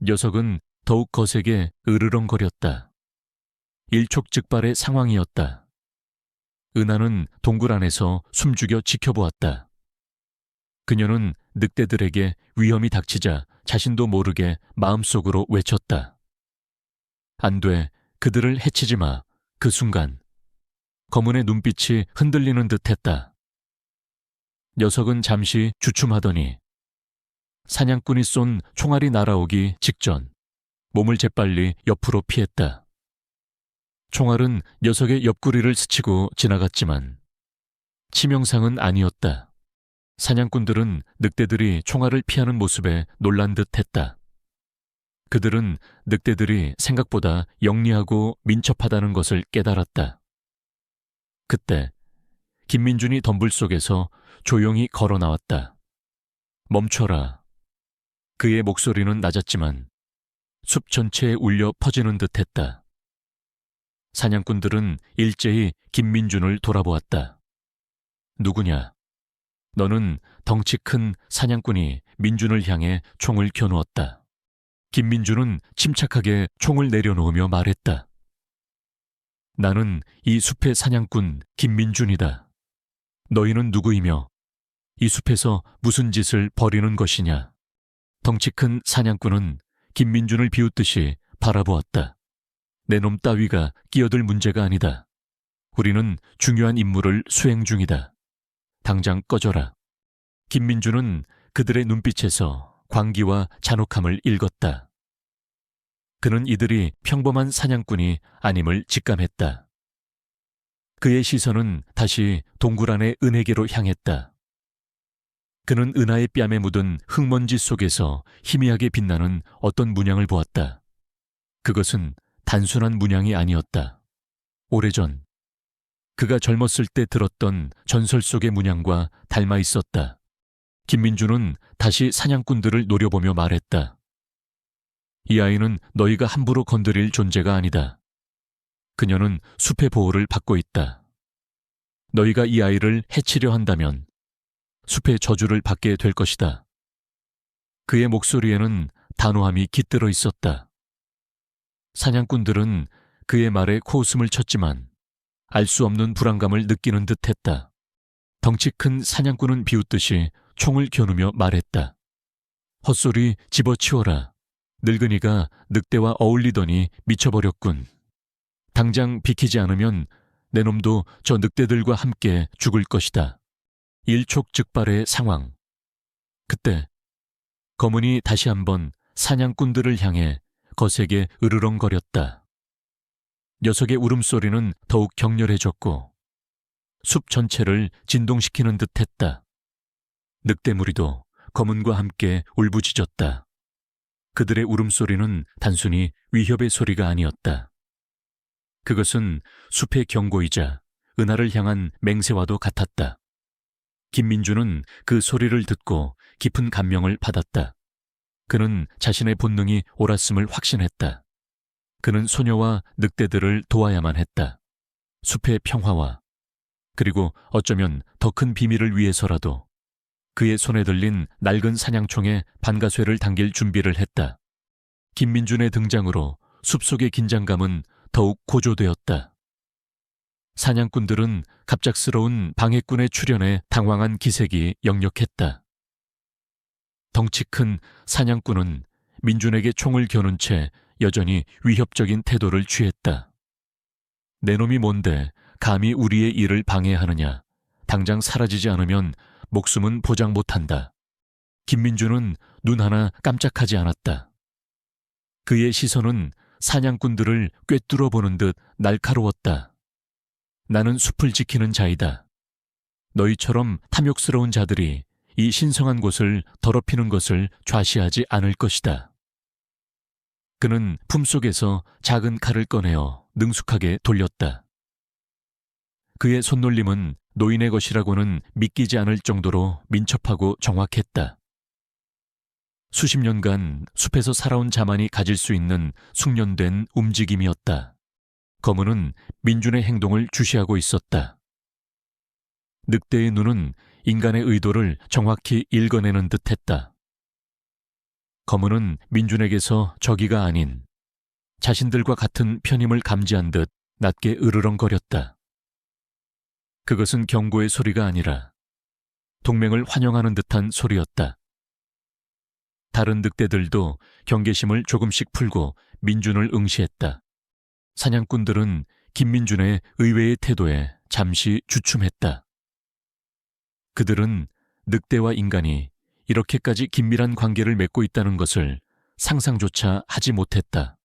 Speaker 1: 녀석은 더욱 거세게 으르렁거렸다. 일촉즉발의 상황이었다. 은하는 동굴 안에서 숨죽여 지켜보았다. 그녀는 늑대들에게 위험이 닥치자 자신도 모르게 마음속으로 외쳤다. 안 돼, 그들을 해치지 마. 그 순간 거문의 눈빛이 흔들리는 듯했다. 녀석은 잠시 주춤하더니 사냥꾼이 쏜 총알이 날아오기 직전 몸을 재빨리 옆으로 피했다. 총알은 녀석의 옆구리를 스치고 지나갔지만 치명상은 아니었다. 사냥꾼들은 늑대들이 총알을 피하는 모습에 놀란 듯했다. 그들은 늑대들이 생각보다 영리하고 민첩하다는 것을 깨달았다. 그때 김민준이 덤불 속에서 조용히 걸어 나왔다. 멈춰라. 그의 목소리는 낮았지만 숲 전체에 울려 퍼지는 듯했다. 사냥꾼들은 일제히 김민준을 돌아보았다. 누구냐? 너는 덩치 큰 사냥꾼이 민준을 향해 총을 겨누었다. 김민준은 침착하게 총을 내려놓으며 말했다. 나는 이 숲의 사냥꾼 김민준이다. 너희는 누구이며 이 숲에서 무슨 짓을 벌이는 것이냐? 덩치 큰 사냥꾼은 김민준을 비웃듯이 바라보았다. 내 놈 따위가 끼어들 문제가 아니다. 우리는 중요한 임무를 수행 중이다. 당장 꺼져라. 김민준은 그들의 눈빛에서 광기와 잔혹함을 읽었다. 그는 이들이 평범한 사냥꾼이 아님을 직감했다. 그의 시선은 다시 동굴 안의 은혜계로 향했다. 그는 은하의 뺨에 묻은 흙먼지 속에서 희미하게 빛나는 어떤 문양을 보았다. 그것은 단순한 문양이 아니었다. 오래전 그가 젊었을 때 들었던 전설 속의 문양과 닮아 있었다. 김민준은 다시 사냥꾼들을 노려보며 말했다. 이 아이는 너희가 함부로 건드릴 존재가 아니다. 그녀는 숲의 보호를 받고 있다. 너희가 이 아이를 해치려 한다면 숲의 저주를 받게 될 것이다. 그의 목소리에는 단호함이 깃들어 있었다. 사냥꾼들은 그의 말에 코웃음을 쳤지만 알 수 없는 불안감을 느끼는 듯했다. 덩치 큰 사냥꾼은 비웃듯이 총을 겨누며 말했다. 헛소리 집어치워라. 늙은이가 늑대와 어울리더니 미쳐버렸군. 당장 비키지 않으면 내 놈도 저 늑대들과 함께 죽을 것이다. 일촉즉발의 상황. 그때 검은이 다시 한번 사냥꾼들을 향해 거세게 으르렁거렸다. 녀석의 울음소리는 더욱 격렬해졌고 숲 전체를 진동시키는 듯했다. 늑대무리도 검은과 함께 울부짖었다. 그들의 울음소리는 단순히 위협의 소리가 아니었다. 그것은 숲의 경고이자 은하를 향한 맹세와도 같았다. 김민주는 그 소리를 듣고 깊은 감명을 받았다. 그는 자신의 본능이 옳았음을 확신했다. 그는 소녀와 늑대들을 도와야만 했다. 숲의 평화와 그리고 어쩌면 더 큰 비밀을 위해서라도 그의 손에 들린 낡은 사냥총에 반가쇠를 당길 준비를 했다. 김민준의 등장으로 숲속의 긴장감은 더욱 고조되었다. 사냥꾼들은 갑작스러운 방해꾼의 출현에 당황한 기색이 역력했다. 덩치 큰 사냥꾼은 민준에게 총을 겨눈 채 여전히 위협적인 태도를 취했다. 내 놈이 뭔데 감히 우리의 일을 방해하느냐. 당장 사라지지 않으면 목숨은 보장 못한다. 김민준은 눈 하나 깜짝하지 않았다. 그의 시선은 사냥꾼들을 꿰뚫어 보는 듯 날카로웠다. 나는 숲을 지키는 자이다. 너희처럼 탐욕스러운 자들이 이 신성한 곳을 더럽히는 것을 좌시하지 않을 것이다. 그는 품속에서 작은 칼을 꺼내어 능숙하게 돌렸다. 그의 손놀림은 노인의 것이라고는 믿기지 않을 정도로 민첩하고 정확했다. 수십 년간 숲에서 살아온 자만이 가질 수 있는 숙련된 움직임이었다. 검은은 민준의 행동을 주시하고 있었다. 늑대의 눈은 인간의 의도를 정확히 읽어내는 듯했다. 검은은 민준에게서 적이가 아닌 자신들과 같은 편임을 감지한 듯 낮게 으르렁거렸다. 그것은 경고의 소리가 아니라 동맹을 환영하는 듯한 소리였다. 다른 늑대들도 경계심을 조금씩 풀고 민준을 응시했다. 사냥꾼들은 김민준의 의외의 태도에 잠시 주춤했다. 그들은 늑대와 인간이 이렇게까지 긴밀한 관계를 맺고 있다는 것을 상상조차 하지 못했다.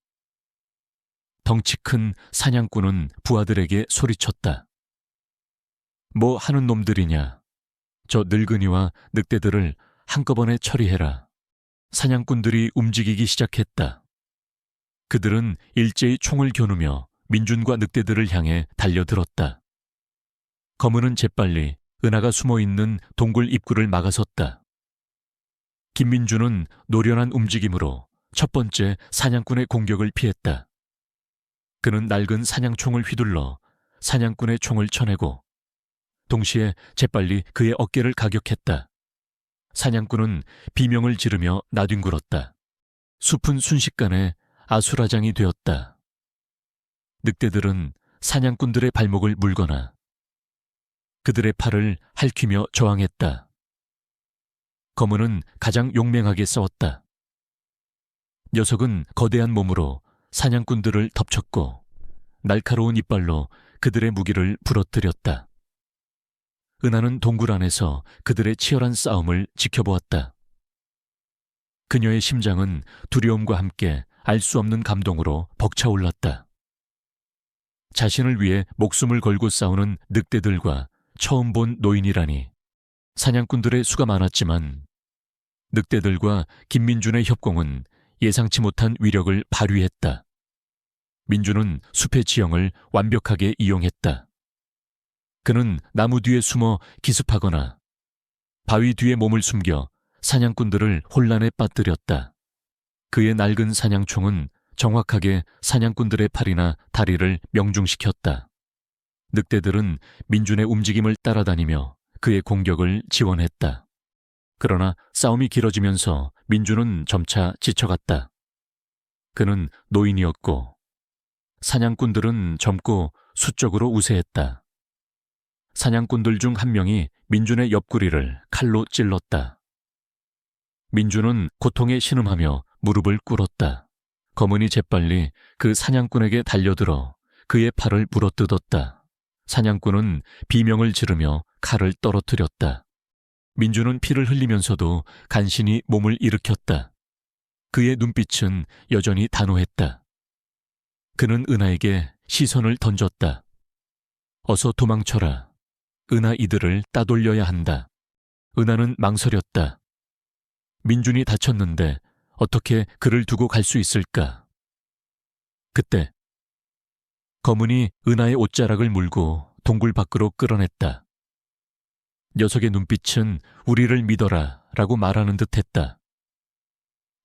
Speaker 1: 덩치 큰 사냥꾼은 부하들에게 소리쳤다. 뭐 하는 놈들이냐. 저 늙은이와 늑대들을 한꺼번에 처리해라. 사냥꾼들이 움직이기 시작했다. 그들은 일제히 총을 겨누며 민준과 늑대들을 향해 달려들었다. 검은은 재빨리 은하가 숨어있는 동굴 입구를 막아섰다. 김민준은 노련한 움직임으로 첫 번째 사냥꾼의 공격을 피했다. 그는 낡은 사냥총을 휘둘러 사냥꾼의 총을 쳐내고 동시에 재빨리 그의 어깨를 가격했다. 사냥꾼은 비명을 지르며 나뒹굴었다. 숲은 순식간에 아수라장이 되었다. 늑대들은 사냥꾼들의 발목을 물거나 그들의 팔을 핥히며 저항했다. 검은은 가장 용맹하게 싸웠다. 녀석은 거대한 몸으로 사냥꾼들을 덮쳤고 날카로운 이빨로 그들의 무기를 부러뜨렸다. 은하는 동굴 안에서 그들의 치열한 싸움을 지켜보았다. 그녀의 심장은 두려움과 함께 알 수 없는 감동으로 벅차올랐다. 자신을 위해 목숨을 걸고 싸우는 늑대들과 처음 본 노인이라니. 사냥꾼들의 수가 많았지만 늑대들과 김민준의 협공은 예상치 못한 위력을 발휘했다. 민준은 숲의 지형을 완벽하게 이용했다. 그는 나무 뒤에 숨어 기습하거나 바위 뒤에 몸을 숨겨 사냥꾼들을 혼란에 빠뜨렸다. 그의 낡은 사냥총은 정확하게 사냥꾼들의 팔이나 다리를 명중시켰다. 늑대들은 민준의 움직임을 따라다니며 그의 공격을 지원했다. 그러나 싸움이 길어지면서 민준은 점차 지쳐갔다. 그는 노인이었고 사냥꾼들은 젊고 수적으로 우세했다. 사냥꾼들 중 한 명이 민준의 옆구리를 칼로 찔렀다. 민준은 고통에 신음하며 무릎을 꿇었다. 검은이 재빨리 그 사냥꾼에게 달려들어 그의 팔을 물어뜯었다. 사냥꾼은 비명을 지르며 칼을 떨어뜨렸다. 민준은 피를 흘리면서도 간신히 몸을 일으켰다. 그의 눈빛은 여전히 단호했다. 그는 은하에게 시선을 던졌다. 어서 도망쳐라. 은하 이들을 따돌려야 한다. 은하는 망설였다. 민준이 다쳤는데 어떻게 그를 두고 갈 수 있을까? 그때 검은이 은하의 옷자락을 물고 동굴 밖으로 끌어냈다. 녀석의 눈빛은 우리를 믿어라 라고 말하는 듯했다.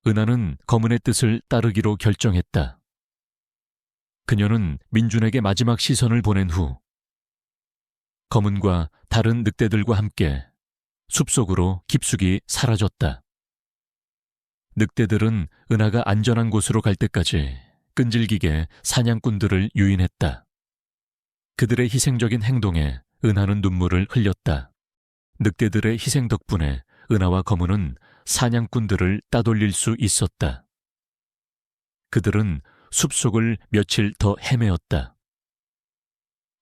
Speaker 1: 은하는 검은의 뜻을 따르기로 결정했다. 그녀는 민준에게 마지막 시선을 보낸 후 검은과 다른 늑대들과 함께 숲속으로 깊숙이 사라졌다. 늑대들은 은하가 안전한 곳으로 갈 때까지 끈질기게 사냥꾼들을 유인했다. 그들의 희생적인 행동에 은하는 눈물을 흘렸다. 늑대들의 희생 덕분에 은하와 검은은 사냥꾼들을 따돌릴 수 있었다. 그들은 숲속을 며칠 더 헤매었다.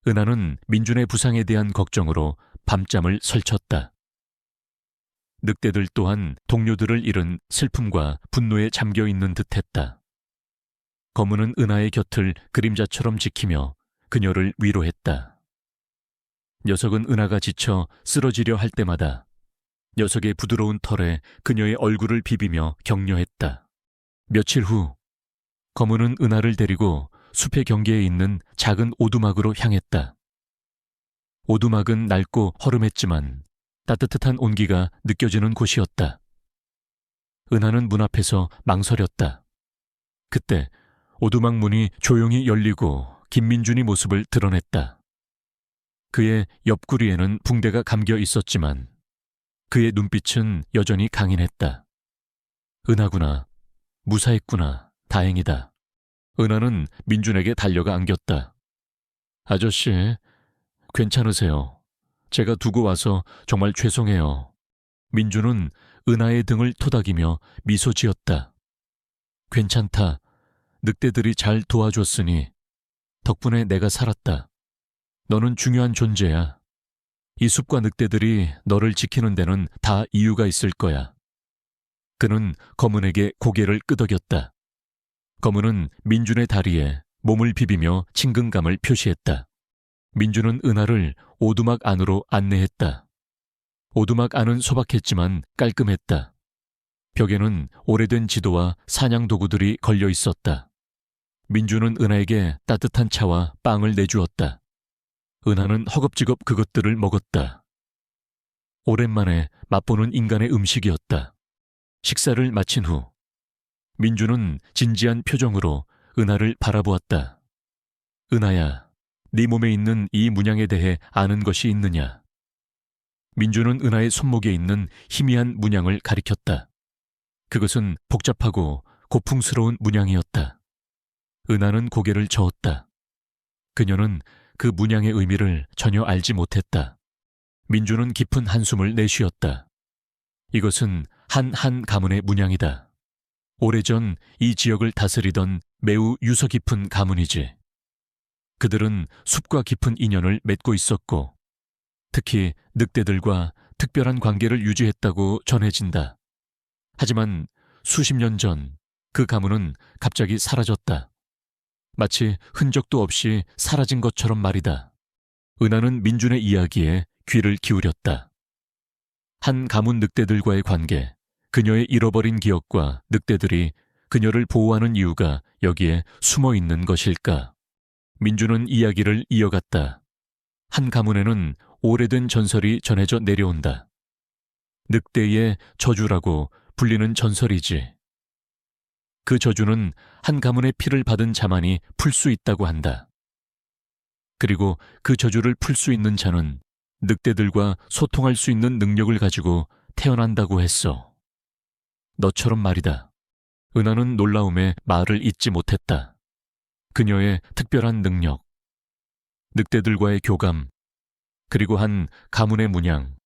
Speaker 1: 은하는 민준의 부상에 대한 걱정으로 밤잠을 설쳤다. 늑대들 또한 동료들을 잃은 슬픔과 분노에 잠겨있는 듯했다. 검은은 은하의 곁을 그림자처럼 지키며 그녀를 위로했다. 녀석은 은하가 지쳐 쓰러지려 할 때마다 녀석의 부드러운 털에 그녀의 얼굴을 비비며 격려했다. 며칠 후 검은은 은하를 데리고 숲의 경계에 있는 작은 오두막으로 향했다. 오두막은 낡고 허름했지만 따뜻한 온기가 느껴지는 곳이었다. 은하는 문 앞에서 망설였다. 그때 오두막 문이 조용히 열리고 김민준이 모습을 드러냈다. 그의 옆구리에는 붕대가 감겨 있었지만 그의 눈빛은 여전히 강인했다. 은하구나. 무사했구나. 다행이다. 은하는 민준에게 달려가 안겼다. 아저씨, 괜찮으세요? 제가 두고 와서 정말 죄송해요. 민준은 은하의 등을 토닥이며 미소 지었다. 괜찮다. 늑대들이 잘 도와줬으니 덕분에 내가 살았다. 너는 중요한 존재야. 이 숲과 늑대들이 너를 지키는 데는 다 이유가 있을 거야. 그는 검은에게 고개를 끄덕였다. 검은은 민준의 다리에 몸을 비비며 친근감을 표시했다. 민준은 은하를 오두막 안으로 안내했다. 오두막 안은 소박했지만 깔끔했다. 벽에는 오래된 지도와 사냥 도구들이 걸려 있었다. 민준은 은하에게 따뜻한 차와 빵을 내주었다. 은하는 허겁지겁 그것들을 먹었다. 오랜만에 맛보는 인간의 음식이었다. 식사를 마친 후 민준은 진지한 표정으로 은하를 바라보았다. 은하야, 네 몸에 있는 이 문양에 대해 아는 것이 있느냐? 민준은 은하의 손목에 있는 희미한 문양을 가리켰다. 그것은 복잡하고 고풍스러운 문양이었다. 은하는 고개를 저었다. 그녀는 그 문양의 의미를 전혀 알지 못했다. 민준은 깊은 한숨을 내쉬었다. 이것은 한 가문의 문양이다. 오래전 이 지역을 다스리던 매우 유서 깊은 가문이지. 그들은 숲과 깊은 인연을 맺고 있었고 특히 늑대들과 특별한 관계를 유지했다고 전해진다. 하지만 수십 년 전 그 가문은 갑자기 사라졌다. 마치 흔적도 없이 사라진 것처럼 말이다. 은하는 민준의 이야기에 귀를 기울였다. 한 가문 늑대들과의 관계, 그녀의 잃어버린 기억과 늑대들이 그녀를 보호하는 이유가 여기에 숨어 있는 것일까? 민준은 이야기를 이어갔다. 한 가문에는 오래된 전설이 전해져 내려온다. 늑대의 저주라고 불리는 전설이지. 그 저주는 한 가문의 피를 받은 자만이 풀 수 있다고 한다. 그리고 그 저주를 풀 수 있는 자는 늑대들과 소통할 수 있는 능력을 가지고 태어난다고 했어. 너처럼 말이다. 은하는 놀라움에 말을 잇지 못했다. 그녀의 특별한 능력, 늑대들과의 교감, 그리고 한 가문의 문양,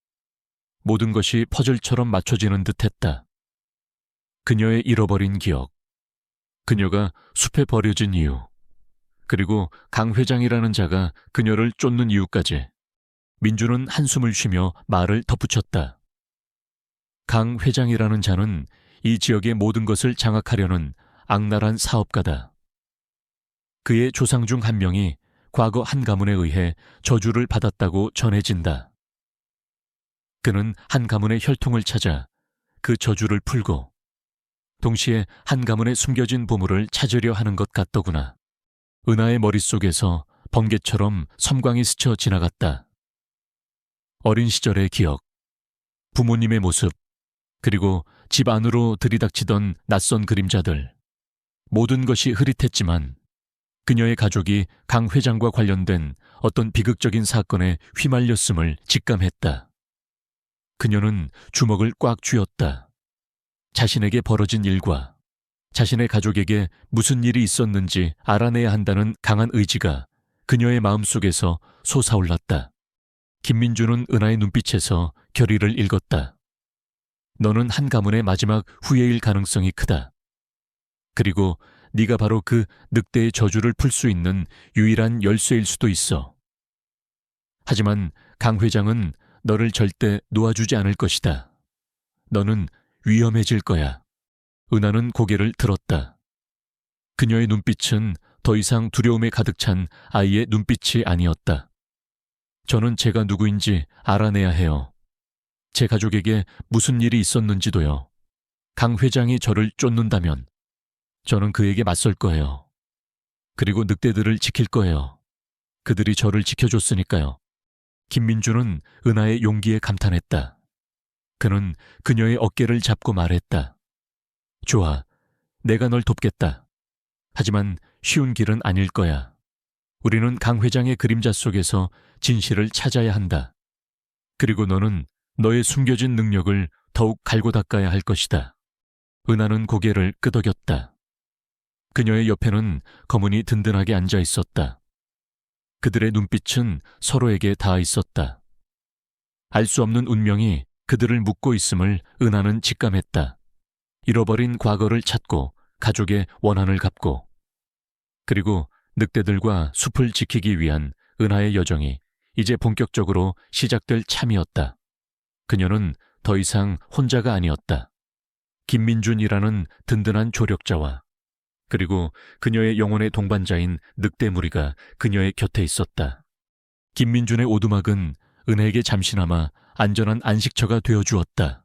Speaker 1: 모든 것이 퍼즐처럼 맞춰지는 듯했다. 그녀의 잃어버린 기억, 그녀가 숲에 버려진 이유, 그리고 강 회장이라는 자가 그녀를 쫓는 이유까지. 민주는 한숨을 쉬며 말을 덧붙였다. 강 회장이라는 자는 이 지역의 모든 것을 장악하려는 악랄한 사업가다. 그의 조상 중 한 명이 과거 한 가문에 의해 저주를 받았다고 전해진다. 그는 한 가문의 혈통을 찾아 그 저주를 풀고 동시에 한 가문의 숨겨진 보물을 찾으려 하는 것 같더구나. 은하의 머릿속에서 번개처럼 섬광이 스쳐 지나갔다. 어린 시절의 기억, 부모님의 모습, 그리고 집 안으로 들이닥치던 낯선 그림자들. 모든 것이 흐릿했지만 그녀의 가족이 강 회장과 관련된 어떤 비극적인 사건에 휘말렸음을 직감했다. 그녀는 주먹을 꽉 쥐었다. 자신에게 벌어진 일과 자신의 가족에게 무슨 일이 있었는지 알아내야 한다는 강한 의지가 그녀의 마음속에서 솟아올랐다. 김민주는 은하의 눈빛에서 결의를 읽었다. 너는 한 가문의 마지막 후예일 가능성이 크다. 그리고 네가 바로 그 늑대의 저주를 풀 수 있는 유일한 열쇠일 수도 있어. 하지만 강 회장은 너를 절대 놓아주지 않을 것이다. 너는 위험해질 거야. 은하는 고개를 들었다. 그녀의 눈빛은 더 이상 두려움에 가득 찬 아이의 눈빛이 아니었다. 저는 제가 누구인지 알아내야 해요. 제 가족에게 무슨 일이 있었는지도요. 강 회장이 저를 쫓는다면 저는 그에게 맞설 거예요. 그리고 늑대들을 지킬 거예요. 그들이 저를 지켜줬으니까요. 김민주는 은하의 용기에 감탄했다. 그는 그녀의 어깨를 잡고 말했다. 좋아, 내가 널 돕겠다. 하지만 쉬운 길은 아닐 거야. 우리는 강 회장의 그림자 속에서 진실을 찾아야 한다. 그리고 너는 너의 숨겨진 능력을 더욱 갈고 닦아야 할 것이다. 은하는 고개를 끄덕였다. 그녀의 옆에는 거문이 든든하게 앉아 있었다. 그들의 눈빛은 서로에게 닿아 있었다. 알 수 없는 운명이 그들을 묶고 있음을 은하는 직감했다. 잃어버린 과거를 찾고 가족의 원한을 갚고 그리고 늑대들과 숲을 지키기 위한 은하의 여정이 이제 본격적으로 시작될 참이었다. 그녀는 더 이상 혼자가 아니었다. 김민준이라는 든든한 조력자와 그리고 그녀의 영혼의 동반자인 늑대무리가 그녀의 곁에 있었다. 김민준의 오두막은 은하에게 잠시나마 안전한 안식처가 되어주었다.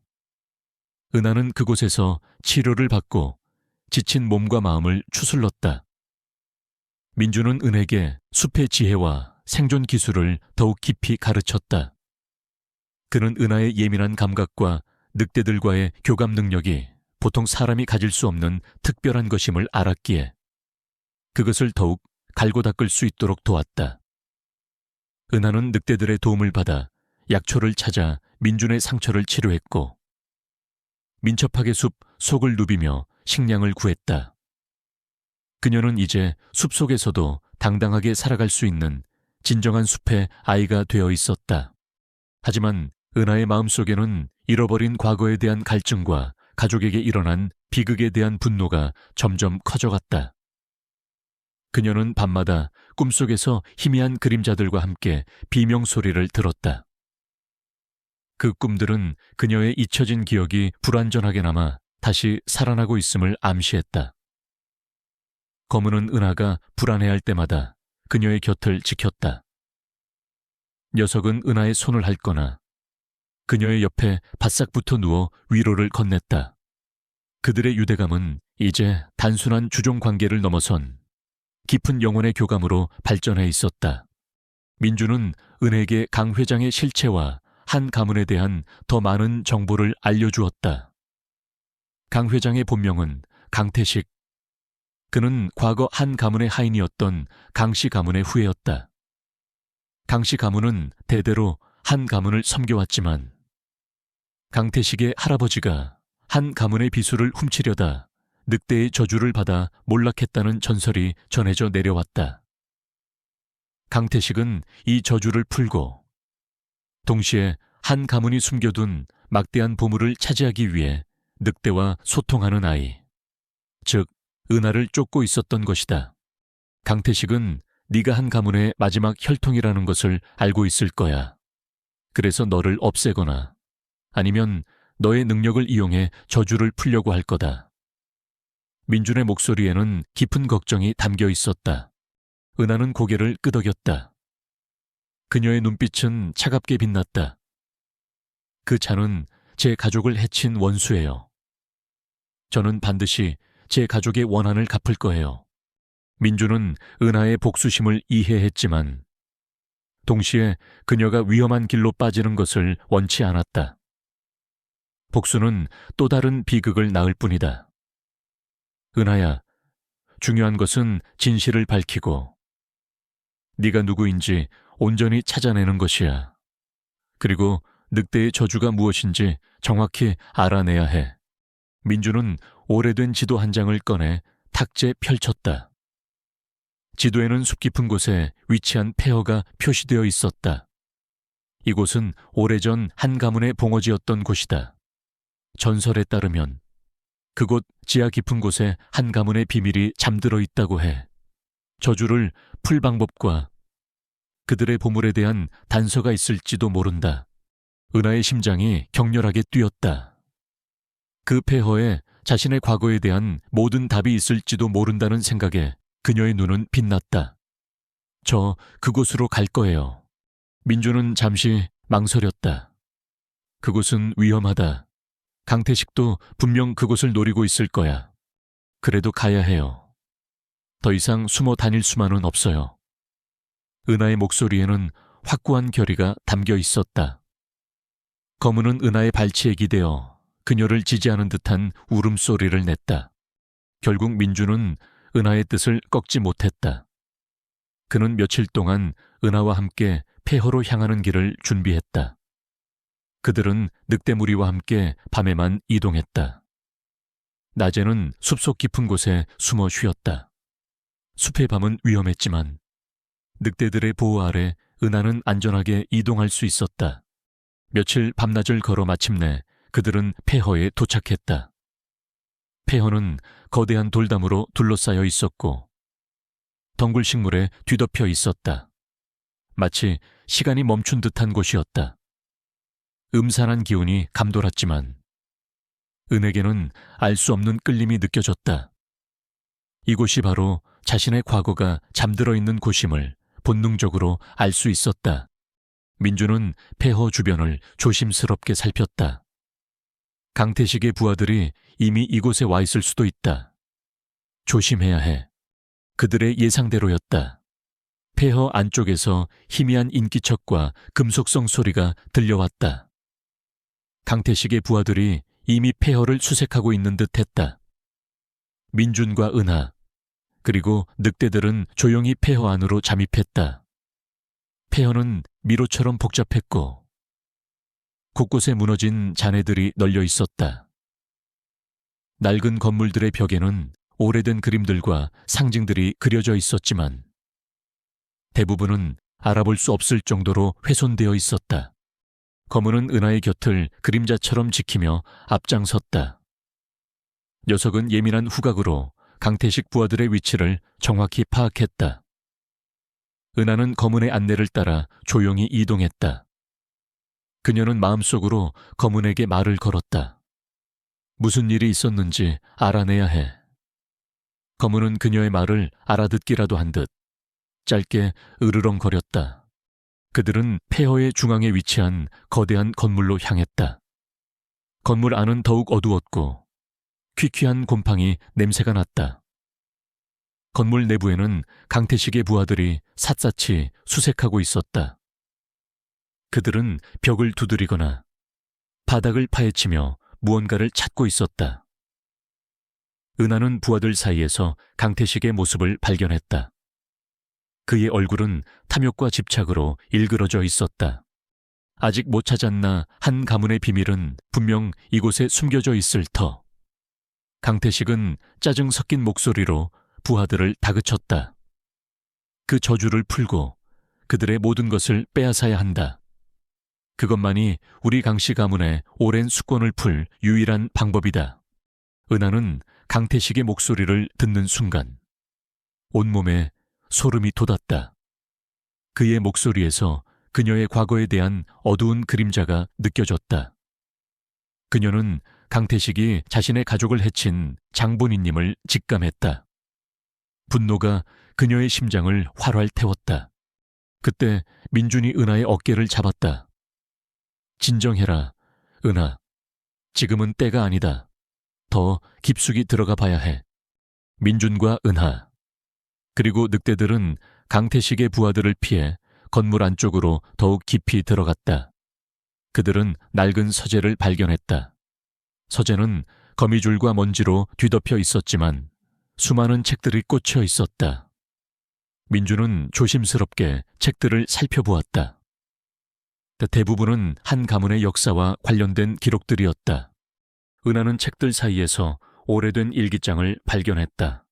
Speaker 1: 은하는 그곳에서 치료를 받고 지친 몸과 마음을 추슬렀다. 민주는 은하에게 숲의 지혜와 생존 기술을 더욱 깊이 가르쳤다. 그는 은하의 예민한 감각과 늑대들과의 교감 능력이 보통 사람이 가질 수 없는 특별한 것임을 알았기에 그것을 더욱 갈고 닦을 수 있도록 도왔다. 은하는 늑대들의 도움을 받아 약초를 찾아 민준의 상처를 치료했고 민첩하게 숲 속을 누비며 식량을 구했다. 그녀는 이제 숲속에서도 당당하게 살아갈 수 있는 진정한 숲의 아이가 되어 있었다. 하지만 은하의 마음속에는 잃어버린 과거에 대한 갈증과 가족에게 일어난 비극에 대한 분노가 점점 커져갔다. 그녀는 밤마다 꿈속에서 희미한 그림자들과 함께 비명소리를 들었다. 그 꿈들은 그녀의 잊혀진 기억이 불완전하게나마 다시 살아나고 있음을 암시했다. 거문은 은하가 불안해할 때마다 그녀의 곁을 지켰다. 녀석은 은하의 손을 핥거나 그녀의 옆에 바싹 붙어 누워 위로를 건넸다. 그들의 유대감은 이제 단순한 주종 관계를 넘어선 깊은 영혼의 교감으로 발전해 있었다. 민주는 은혜에게 강 회장의 실체와 한 가문에 대한 더 많은 정보를 알려주었다. 강 회장의 본명은 강태식, 그는 과거 한 가문의 하인이었던 강씨 가문의 후예였다. 강씨 가문은 대대로 한 가문을 섬겨왔지만 강태식의 할아버지가 한 가문의 비수를 훔치려다 늑대의 저주를 받아 몰락했다는 전설이 전해져 내려왔다. 강태식은 이 저주를 풀고 동시에 한 가문이 숨겨둔 막대한 보물을 차지하기 위해 늑대와 소통하는 아이, 즉 은하를 쫓고 있었던 것이다. 강태식은 네가 한 가문의 마지막 혈통이라는 것을 알고 있을 거야. 그래서 너를 없애거나 아니면 너의 능력을 이용해 저주를 풀려고 할 거다. 민준의 목소리에는 깊은 걱정이 담겨 있었다. 은하는 고개를 끄덕였다. 그녀의 눈빛은 차갑게 빛났다. 그 자는 제 가족을 해친 원수예요. 저는 반드시 제 가족의 원한을 갚을 거예요. 민주는 은하의 복수심을 이해했지만 동시에 그녀가 위험한 길로 빠지는 것을 원치 않았다. 복수는 또 다른 비극을 낳을 뿐이다. 은하야, 중요한 것은 진실을 밝히고 네가 누구인지 온전히 찾아내는 것이야. 그리고 늑대의 저주가 무엇인지 정확히 알아내야 해. 민주는 오래된 지도 한 장을 꺼내 탁제 펼쳤다. 지도에는 숲 깊은 곳에 위치한 폐허가 표시되어 있었다. 이곳은 오래전 한 가문의 봉어지였던 곳이다. 전설에 따르면 그곳 지하 깊은 곳에 한 가문의 비밀이 잠들어 있다고 해. 저주를 풀 방법과 그들의 보물에 대한 단서가 있을지도 모른다. 은하의 심장이 격렬하게 뛰었다. 그 폐허에 자신의 과거에 대한 모든 답이 있을지도 모른다는 생각에 그녀의 눈은 빛났다. 저 그곳으로 갈 거예요. 민주는 잠시 망설였다. 그곳은 위험하다. 강태식도 분명 그곳을 노리고 있을 거야. 그래도 가야 해요. 더 이상 숨어 다닐 수만은 없어요. 은하의 목소리에는 확고한 결의가 담겨 있었다. 검은은 은하의 발치에 기대어 그녀를 지지하는 듯한 울음소리를 냈다. 결국 민주는 은하의 뜻을 꺾지 못했다. 그는 며칠 동안 은하와 함께 폐허로 향하는 길을 준비했다. 그들은 늑대무리와 함께 밤에만 이동했다. 낮에는 숲속 깊은 곳에 숨어 쉬었다. 숲의 밤은 위험했지만 늑대들의 보호 아래 은하는 안전하게 이동할 수 있었다. 며칠 밤낮을 걸어 마침내 그들은 폐허에 도착했다. 폐허는 거대한 돌담으로 둘러싸여 있었고 덩굴 식물에 뒤덮여 있었다. 마치 시간이 멈춘 듯한 곳이었다. 음산한 기운이 감돌았지만 은에게는 알 수 없는 끌림이 느껴졌다. 이곳이 바로 자신의 과거가 잠들어 있는 곳임을 본능적으로 알 수 있었다. 민주는 폐허 주변을 조심스럽게 살폈다. 강태식의 부하들이 이미 이곳에 와 있을 수도 있다. 조심해야 해. 그들의 예상대로였다. 폐허 안쪽에서 희미한 인기척과 금속성 소리가 들려왔다. 강태식의 부하들이 이미 폐허를 수색하고 있는 듯했다. 민준과 은하, 그리고 늑대들은 조용히 폐허 안으로 잠입했다. 폐허는 미로처럼 복잡했고 곳곳에 무너진 잔해들이 널려 있었다. 낡은 건물들의 벽에는 오래된 그림들과 상징들이 그려져 있었지만 대부분은 알아볼 수 없을 정도로 훼손되어 있었다. 검은은 은하의 곁을 그림자처럼 지키며 앞장섰다. 녀석은 예민한 후각으로 강태식 부하들의 위치를 정확히 파악했다. 은하는 검은의 안내를 따라 조용히 이동했다. 그녀는 마음속으로 검은에게 말을 걸었다. 무슨 일이 있었는지 알아내야 해. 검은은 그녀의 말을 알아듣기라도 한 듯 짧게 으르렁거렸다. 그들은 폐허의 중앙에 위치한 거대한 건물로 향했다. 건물 안은 더욱 어두웠고 퀴퀴한 곰팡이 냄새가 났다. 건물 내부에는 강태식의 부하들이 샅샅이 수색하고 있었다. 그들은 벽을 두드리거나 바닥을 파헤치며 무언가를 찾고 있었다. 은하는 부하들 사이에서 강태식의 모습을 발견했다. 그의 얼굴은 탐욕과 집착으로 일그러져 있었다. 아직 못 찾았나 한 가문의 비밀은 분명 이곳에 숨겨져 있을 터. 강태식은 짜증 섞인 목소리로 부하들을 다그쳤다. 그 저주를 풀고 그들의 모든 것을 빼앗아야 한다. 그것만이 우리 강씨 가문의 오랜 수권을 풀 유일한 방법이다. 은하는 강태식의 목소리를 듣는 순간 온몸에 소름이 돋았다. 그의 목소리에서 그녀의 과거에 대한 어두운 그림자가 느껴졌다. 그녀는 강태식이 자신의 가족을 해친 장본인님을 직감했다. 분노가 그녀의 심장을 활활 태웠다. 그때 민준이 은하의 어깨를 잡았다. 진정해라, 은하. 지금은 때가 아니다. 더 깊숙이 들어가 봐야 해. 민준과 은하, 그리고 늑대들은 강태식의 부하들을 피해 건물 안쪽으로 더욱 깊이 들어갔다. 그들은 낡은 서재를 발견했다. 서재는 거미줄과 먼지로 뒤덮여 있었지만 수많은 책들이 꽂혀 있었다. 민준은 조심스럽게 책들을 살펴보았다. 대부분은 한 가문의 역사와 관련된 기록들이었다. 은하는 책들 사이에서 오래된 일기장을 발견했다.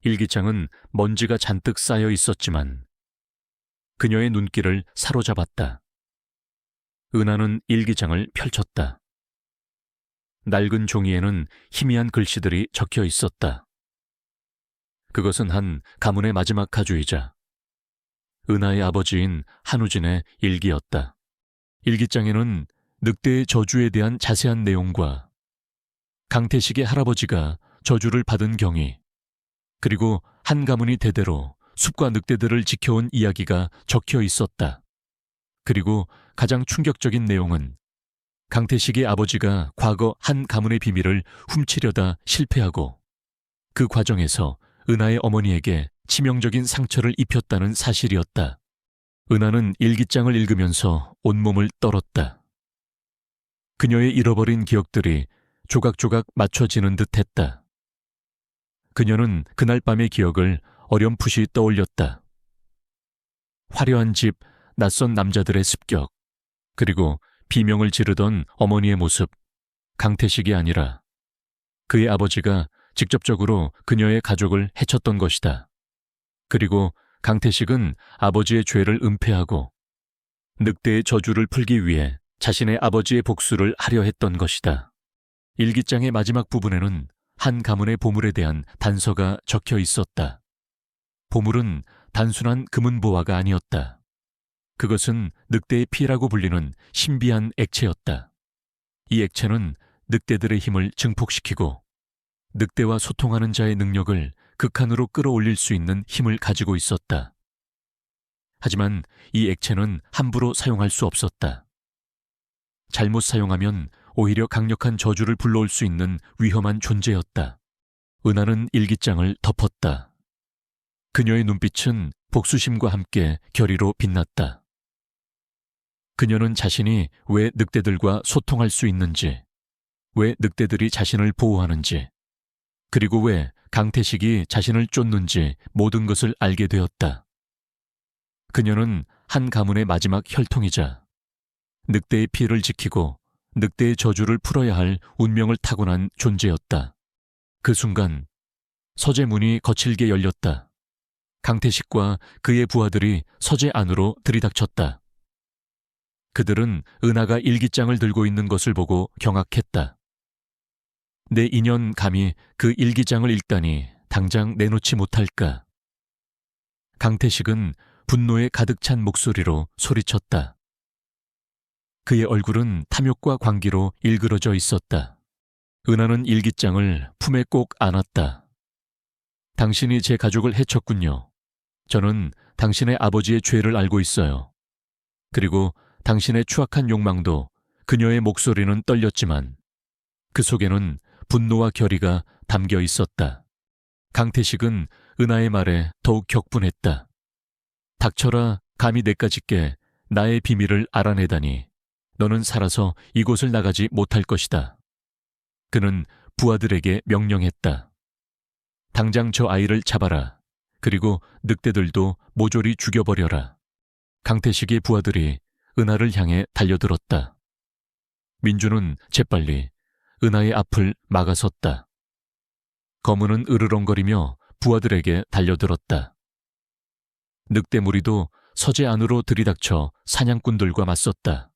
Speaker 1: 일기장은 먼지가 잔뜩 쌓여 있었지만 그녀의 눈길을 사로잡았다. 은하는 일기장을 펼쳤다. 낡은 종이에는 희미한 글씨들이 적혀 있었다. 그것은 한 가문의 마지막 가주이자 은하의 아버지인 한우진의 일기였다. 일기장에는 늑대의 저주에 대한 자세한 내용과 강태식의 할아버지가 저주를 받은 경위, 그리고 한 가문이 대대로 숲과 늑대들을 지켜온 이야기가 적혀 있었다. 그리고 가장 충격적인 내용은 강태식의 아버지가 과거 한 가문의 비밀을 훔치려다 실패하고 그 과정에서 은하의 어머니에게 치명적인 상처를 입혔다는 사실이었다. 은하는 일기장을 읽으면서 온몸을 떨었다. 그녀의 잃어버린 기억들이 조각조각 맞춰지는 듯했다. 그녀는 그날 밤의 기억을 어렴풋이 떠올렸다. 화려한 집, 낯선 남자들의 습격, 그리고 비명을 지르던 어머니의 모습, 강태식이 아니라 그의 아버지가 직접적으로 그녀의 가족을 해쳤던 것이다. 그리고 강태식은 아버지의 죄를 은폐하고 늑대의 저주를 풀기 위해 자신의 아버지의 복수를 하려 했던 것이다. 일기장의 마지막 부분에는 한 가문의 보물에 대한 단서가 적혀 있었다. 보물은 단순한 금은보화가 아니었다. 그것은 늑대의 피라고 불리는 신비한 액체였다. 이 액체는 늑대들의 힘을 증폭시키고 늑대와 소통하는 자의 능력을 극한으로 끌어올릴 수 있는 힘을 가지고 있었다. 하지만 이 액체는 함부로 사용할 수 없었다. 잘못 사용하면 오히려 강력한 저주를 불러올 수 있는 위험한 존재였다. 은하는 일기장을 덮었다. 그녀의 눈빛은 복수심과 함께 결의로 빛났다. 그녀는 자신이 왜 늑대들과 소통할 수 있는지, 왜 늑대들이 자신을 보호하는지, 그리고 왜 강태식이 자신을 쫓는지 모든 것을 알게 되었다. 그녀는 한 가문의 마지막 혈통이자 늑대의 피를 지키고 늑대의 저주를 풀어야 할 운명을 타고난 존재였다. 그 순간 서재 문이 거칠게 열렸다. 강태식과 그의 부하들이 서재 안으로 들이닥쳤다. 그들은 은하가 일기장을 들고 있는 것을 보고 경악했다. 내 인연 감히 그 일기장을 읽다니 당장 내놓지 못할까. 강태식은 분노에 가득 찬 목소리로 소리쳤다. 그의 얼굴은 탐욕과 광기로 일그러져 있었다. 은하는 일기장을 품에 꼭 안았다. 당신이 제 가족을 해쳤군요. 저는 당신의 아버지의 죄를 알고 있어요. 그리고 당신의 추악한 욕망도 그녀의 목소리는 떨렸지만 그 속에는 분노와 결의가 담겨 있었다. 강태식은 은하의 말에 더욱 격분했다. 닥쳐라, 감히 내까짓게 나의 비밀을 알아내다니. 너는 살아서 이곳을 나가지 못할 것이다. 그는 부하들에게 명령했다. 당장 저 아이를 잡아라. 그리고 늑대들도 모조리 죽여버려라. 강태식의 부하들이 은하를 향해 달려들었다. 민주는 재빨리 은하의 앞을 막아섰다. 검은은 으르렁거리며 부하들에게 달려들었다. 늑대 무리도 서재 안으로 들이닥쳐 사냥꾼들과 맞섰다.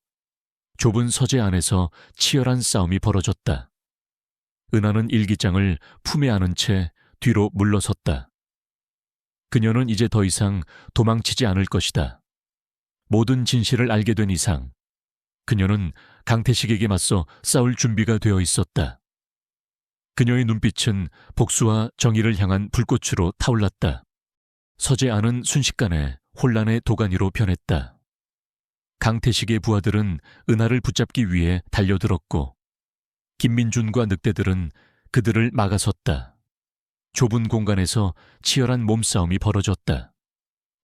Speaker 1: 좁은 서재 안에서 치열한 싸움이 벌어졌다. 은하는 일기장을 품에 안은 채 뒤로 물러섰다. 그녀는 이제 더 이상 도망치지 않을 것이다. 모든 진실을 알게 된 이상 그녀는 강태식에게 맞서 싸울 준비가 되어 있었다. 그녀의 눈빛은 복수와 정의를 향한 불꽃으로 타올랐다. 서재 안은 순식간에 혼란의 도가니로 변했다. 강태식의 부하들은 은하를 붙잡기 위해 달려들었고 김민준과 늑대들은 그들을 막아섰다. 좁은 공간에서 치열한 몸싸움이 벌어졌다.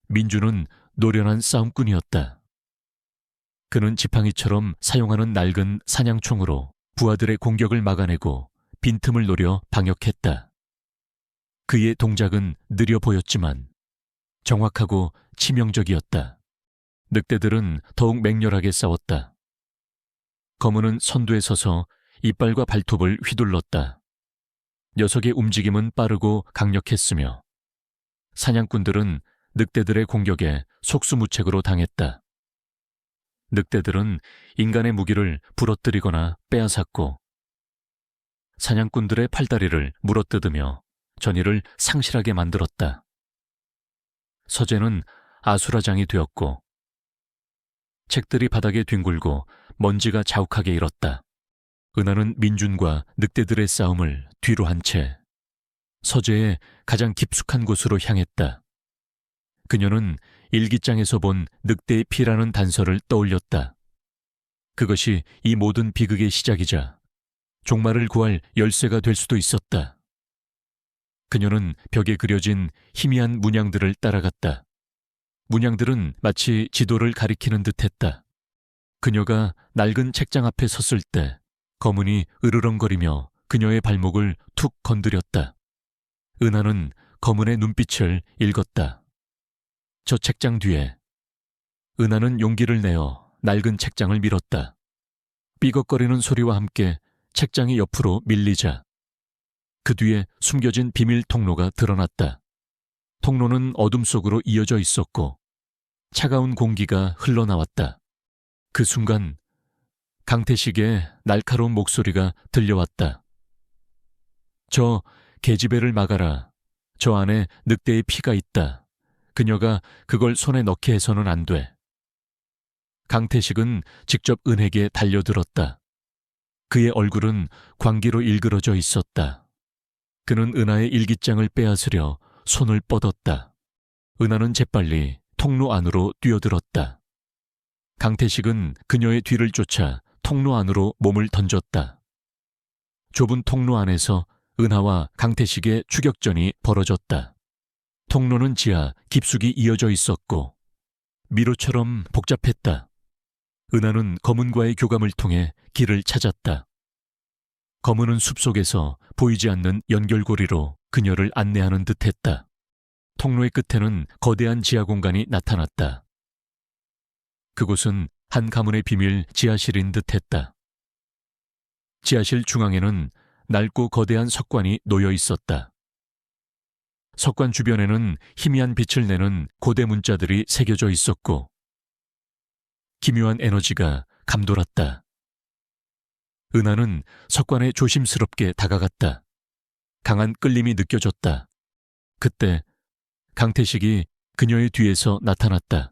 Speaker 1: 민주는 노련한 싸움꾼이었다. 그는 지팡이처럼 사용하는 낡은 사냥총으로 부하들의 공격을 막아내고 빈틈을 노려 방역했다. 그의 동작은 느려 보였지만 정확하고 치명적이었다. 늑대들은 더욱 맹렬하게 싸웠다. 검은은 선두에 서서 이빨과 발톱을 휘둘렀다. 녀석의 움직임은 빠르고 강력했으며 사냥꾼들은 늑대들의 공격에 속수무책으로 당했다. 늑대들은 인간의 무기를 부러뜨리거나 빼앗았고 사냥꾼들의 팔다리를 물어뜯으며 전의를 상실하게 만들었다. 서재는 아수라장이 되었고 책들이 바닥에 뒹굴고 먼지가 자욱하게 일었다. 은하는 민준과 늑대들의 싸움을 뒤로 한 채 서재의 가장 깊숙한 곳으로 향했다. 그녀는 일기장에서 본 늑대의 피라는 단서를 떠올렸다. 그것이 이 모든 비극의 시작이자 종말을 구할 열쇠가 될 수도 있었다. 그녀는 벽에 그려진 희미한 문양들을 따라갔다. 문양들은 마치 지도를 가리키는 듯했다. 그녀가 낡은 책장 앞에 섰을 때 검은이 으르렁거리며 그녀의 발목을 툭 건드렸다. 은하는 검은의 눈빛을 읽었다. 저 책장 뒤에 은하는 용기를 내어 낡은 책장을 밀었다. 삐걱거리는 소리와 함께 책장이 옆으로 밀리자 그 뒤에 숨겨진 비밀 통로가 드러났다. 통로는 어둠 속으로 이어져 있었고 차가운 공기가 흘러나왔다. 그 순간 강태식의 날카로운 목소리가 들려왔다. 저 계집애를 막아라. 저 안에 늑대의 피가 있다. 그녀가 그걸 손에 넣게 해서는 안 돼. 강태식은 직접 은에게 달려들었다. 그의 얼굴은 광기로 일그러져 있었다. 그는 은하의 일기장을 빼앗으려 손을 뻗었다. 은하는 재빨리 통로 안으로 뛰어들었다. 강태식은 그녀의 뒤를 쫓아 통로 안으로 몸을 던졌다. 좁은 통로 안에서 은하와 강태식의 추격전이 벌어졌다. 통로는 지하 깊숙이 이어져 있었고 미로처럼 복잡했다. 은하는 검은과의 교감을 통해 길을 찾았다. 검은은 숲속에서 보이지 않는 연결고리로 그녀를 안내하는 듯했다. 통로의 끝에는 거대한 지하 공간이 나타났다. 그곳은 한 가문의 비밀 지하실인 듯했다. 지하실 중앙에는 낡고 거대한 석관이 놓여 있었다. 석관 주변에는 희미한 빛을 내는 고대 문자들이 새겨져 있었고 기묘한 에너지가 감돌았다. 은하는 석관에 조심스럽게 다가갔다. 강한 끌림이 느껴졌다. 그때 강태식이 그녀의 뒤에서 나타났다.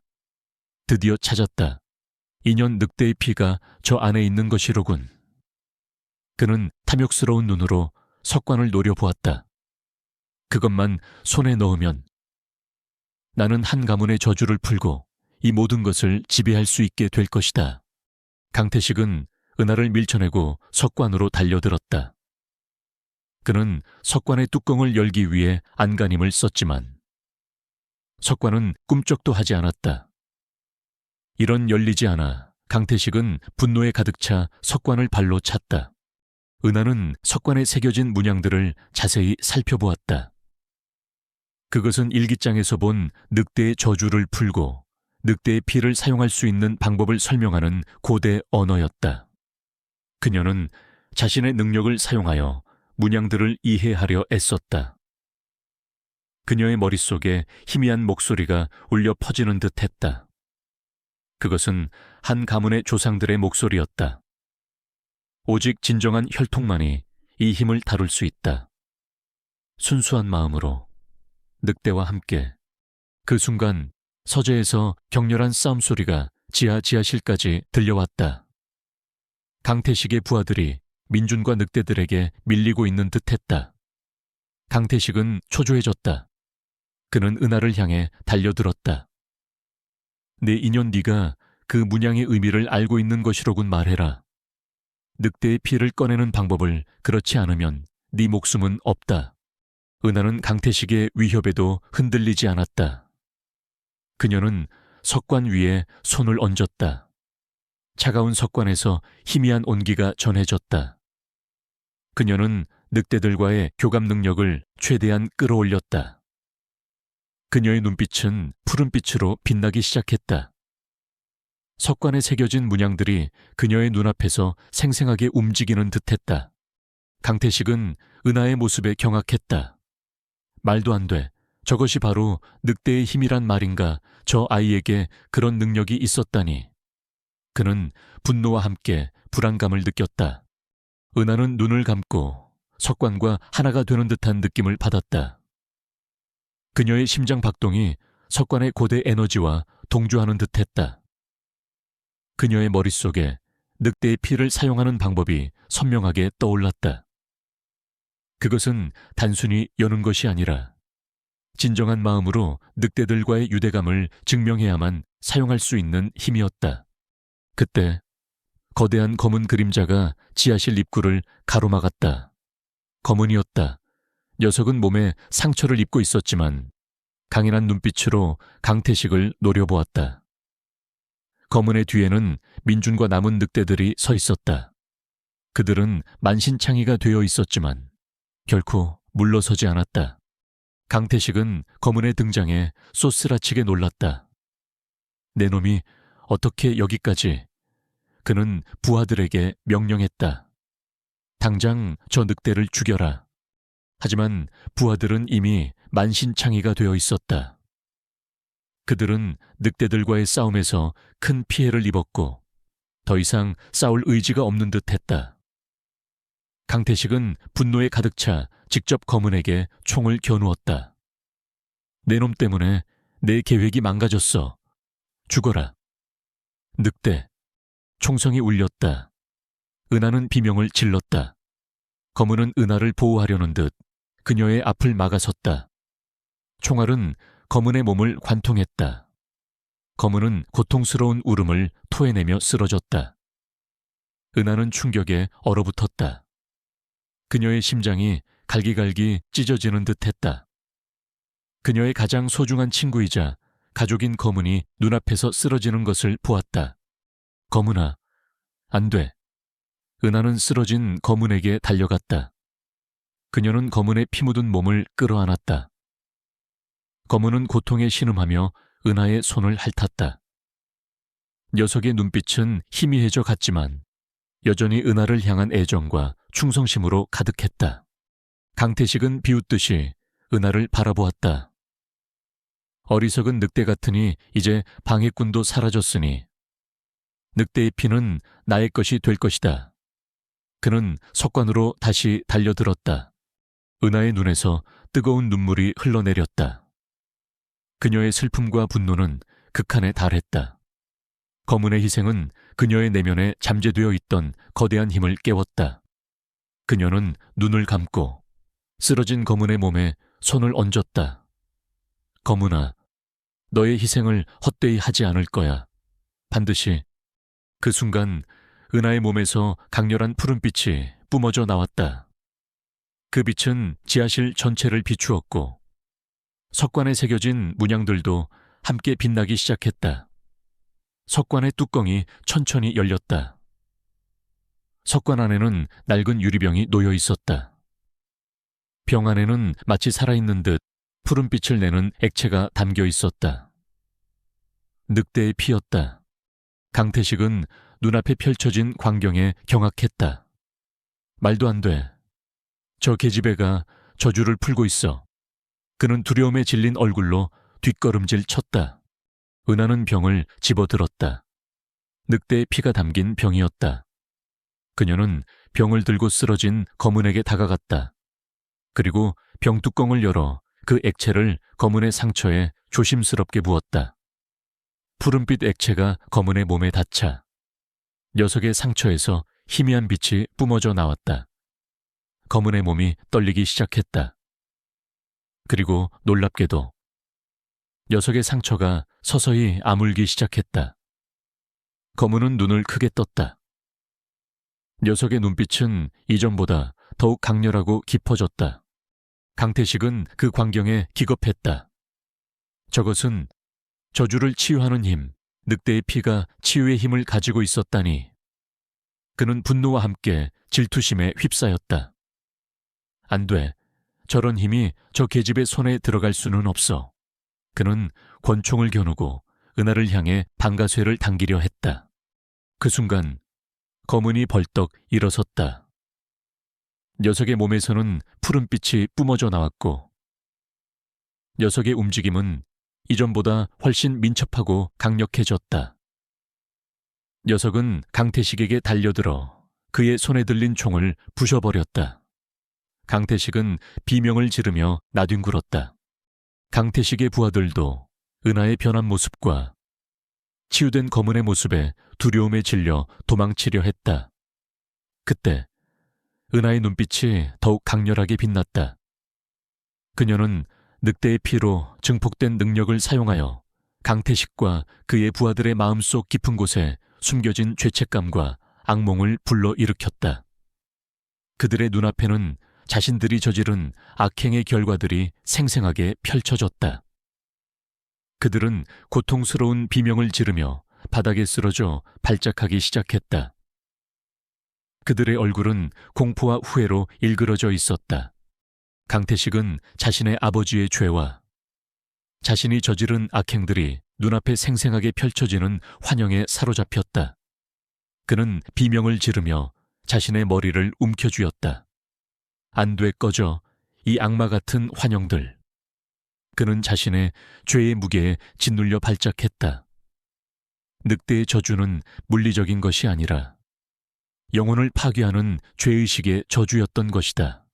Speaker 1: 드디어 찾았다. 인연 늑대의 피가 저 안에 있는 것이로군. 그는 탐욕스러운 눈으로 석관을 노려보았다. 그것만 손에 넣으면 나는 한 가문의 저주를 풀고 이 모든 것을 지배할 수 있게 될 것이다. 강태식은 은하를 밀쳐내고 석관으로 달려들었다. 그는 석관의 뚜껑을 열기 위해 안간힘을 썼지만 석관은 꿈쩍도 하지 않았다. 이런 열리지 않아 강태식은 분노에 가득 차 석관을 발로 찼다. 은하는 석관에 새겨진 문양들을 자세히 살펴보았다. 그것은 일기장에서 본 늑대의 저주를 풀고 늑대의 피를 사용할 수 있는 방법을 설명하는 고대 언어였다. 그녀는 자신의 능력을 사용하여 문양들을 이해하려 애썼다. 그녀의 머릿속에 희미한 목소리가 울려 퍼지는 듯 했다. 그것은 한 가문의 조상들의 목소리였다. 오직 진정한 혈통만이 이 힘을 다룰 수 있다. 순수한 마음으로 늑대와 함께 그 순간 서재에서 격렬한 싸움 소리가 지하실까지 들려왔다. 강태식의 부하들이 민준과 늑대들에게 밀리고 있는 듯했다. 강태식은 초조해졌다. 그는 은하를 향해 달려들었다. 내 인연 네가 그 문양의 의미를 알고 있는 것이로군 말해라. 늑대의 피를 꺼내는 방법을 그렇지 않으면 네 목숨은 없다. 은하는 강태식의 위협에도 흔들리지 않았다. 그녀는 석관 위에 손을 얹었다. 차가운 석관에서 희미한 온기가 전해졌다. 그녀는 늑대들과의 교감 능력을 최대한 끌어올렸다. 그녀의 눈빛은 푸른빛으로 빛나기 시작했다. 석관에 새겨진 문양들이 그녀의 눈앞에서 생생하게 움직이는 듯했다. 강태식은 은하의 모습에 경악했다. 말도 안 돼. 저것이 바로 늑대의 힘이란 말인가. 저 아이에게 그런 능력이 있었다니. 그는 분노와 함께 불안감을 느꼈다. 은하는 눈을 감고 석관과 하나가 되는 듯한 느낌을 받았다. 그녀의 심장 박동이 석관의 고대 에너지와 동조하는 듯했다. 그녀의 머릿속에 늑대의 피를 사용하는 방법이 선명하게 떠올랐다. 그것은 단순히 여는 것이 아니라 진정한 마음으로 늑대들과의 유대감을 증명해야만 사용할 수 있는 힘이었다. 그때 거대한 검은 그림자가 지하실 입구를 가로막았다. 검은이었다. 녀석은 몸에 상처를 입고 있었지만 강인한 눈빛으로 강태식을 노려보았다. 검은의 뒤에는 민준과 남은 늑대들이 서 있었다. 그들은 만신창이가 되어 있었지만 결코 물러서지 않았다. 강태식은 검은의 등장에 쏘스라치게 놀랐다. 내 놈이 어떻게 여기까지? 그는 부하들에게 명령했다. 당장 저 늑대를 죽여라. 하지만 부하들은 이미 만신창이가 되어 있었다. 그들은 늑대들과의 싸움에서 큰 피해를 입었고 더 이상 싸울 의지가 없는 듯했다. 강태식은 분노에 가득 차 직접 검은에게 총을 겨누었다. 내 놈 때문에 내 계획이 망가졌어. 죽어라. 늑대. 총성이 울렸다. 은하는 비명을 질렀다. 검은은 은하를 보호하려는 듯 그녀의 앞을 막아섰다. 총알은 검은의 몸을 관통했다. 검은은 고통스러운 울음을 토해내며 쓰러졌다. 은하는 충격에 얼어붙었다. 그녀의 심장이 갈기갈기 찢어지는 듯했다. 그녀의 가장 소중한 친구이자 가족인 검은이 눈앞에서 쓰러지는 것을 보았다. 검은아, 안 돼. 은하는 쓰러진 검은에게 달려갔다. 그녀는 검은의 피 묻은 몸을 끌어안았다. 검은은 고통에 신음하며 은하의 손을 핥았다. 녀석의 눈빛은 희미해져 갔지만 여전히 은하를 향한 애정과 충성심으로 가득했다. 강태식은 비웃듯이 은하를 바라보았다. 어리석은 늑대 같으니 이제 방해꾼도 사라졌으니 늑대의 피는 나의 것이 될 것이다. 그는 석관으로 다시 달려들었다. 은하의 눈에서 뜨거운 눈물이 흘러내렸다. 그녀의 슬픔과 분노는 극한에 달했다. 검은의 희생은 그녀의 내면에 잠재되어 있던 거대한 힘을 깨웠다. 그녀는 눈을 감고 쓰러진 검은의 몸에 손을 얹었다. 검은아, 너의 희생을 헛되이 하지 않을 거야. 반드시. 그 순간 은하의 몸에서 강렬한 푸른빛이 뿜어져 나왔다. 그 빛은 지하실 전체를 비추었고 석관에 새겨진 문양들도 함께 빛나기 시작했다. 석관의 뚜껑이 천천히 열렸다. 석관 안에는 낡은 유리병이 놓여 있었다. 병 안에는 마치 살아있는 듯 푸른빛을 내는 액체가 담겨 있었다. 늑대의 피였다. 강태식은 눈앞에 펼쳐진 광경에 경악했다. 말도 안 돼. 저 계집애가 저주를 풀고 있어. 그는 두려움에 질린 얼굴로 뒷걸음질 쳤다. 은하는 병을 집어들었다. 늑대의 피가 담긴 병이었다. 그녀는 병을 들고 쓰러진 검은에게 다가갔다. 그리고 병 뚜껑을 열어 그 액체를 검은의 상처에 조심스럽게 부었다. 푸른빛 액체가 검은의 몸에 닿자 녀석의 상처에서 희미한 빛이 뿜어져 나왔다. 검은의 몸이 떨리기 시작했다. 그리고 놀랍게도 녀석의 상처가 서서히 아물기 시작했다. 검은은 눈을 크게 떴다. 녀석의 눈빛은 이전보다 더욱 강렬하고 깊어졌다. 강태식은 그 광경에 기겁했다. 저것은 저주를 치유하는 힘, 늑대의 피가 치유의 힘을 가지고 있었다니. 그는 분노와 함께 질투심에 휩싸였다. 안 돼. 저런 힘이 저 계집의 손에 들어갈 수는 없어. 그는 권총을 겨누고 은하를 향해 방가쇠를 당기려 했다. 그 순간 검은이 벌떡 일어섰다. 녀석의 몸에서는 푸른빛이 뿜어져 나왔고 녀석의 움직임은 이전보다 훨씬 민첩하고 강력해졌다. 녀석은 강태식에게 달려들어 그의 손에 들린 총을 부셔버렸다. 강태식은 비명을 지르며 나뒹굴었다. 강태식의 부하들도 은하의 변한 모습과 치유된 검은의 모습에 두려움에 질려 도망치려 했다. 그때 은하의 눈빛이 더욱 강렬하게 빛났다. 그녀는 늑대의 피로 증폭된 능력을 사용하여 강태식과 그의 부하들의 마음속 깊은 곳에 숨겨진 죄책감과 악몽을 불러일으켰다. 그들의 눈앞에는 자신들이 저지른 악행의 결과들이 생생하게 펼쳐졌다. 그들은 고통스러운 비명을 지르며 바닥에 쓰러져 발작하기 시작했다. 그들의 얼굴은 공포와 후회로 일그러져 있었다. 강태식은 자신의 아버지의 죄와 자신이 저지른 악행들이 눈앞에 생생하게 펼쳐지는 환영에 사로잡혔다. 그는 비명을 지르며 자신의 머리를 움켜쥐었다. 안 돼 꺼져, 이 악마 같은 환영들. 그는 자신의 죄의 무게에 짓눌려 발작했다. 늑대의 저주는 물리적인 것이 아니라 영혼을 파괴하는 죄의식의 저주였던 것이다.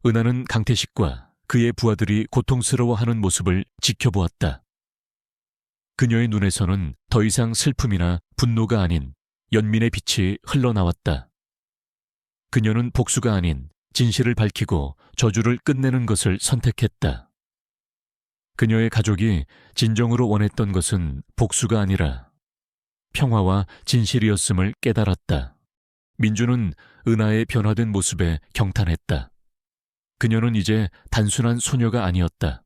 Speaker 1: 은하는 강태식과 그의 부하들이 고통스러워하는 모습을 지켜보았다. 그녀의 눈에서는 더 이상 슬픔이나 분노가 아닌 연민의 빛이 흘러나왔다. 그녀는 복수가 아닌 진실을 밝히고 저주를 끝내는 것을 선택했다. 그녀의 가족이 진정으로 원했던 것은 복수가 아니라 평화와 진실이었음을 깨달았다. 민주는 은하의 변화된 모습에 경탄했다. 그녀는 이제 단순한 소녀가 아니었다.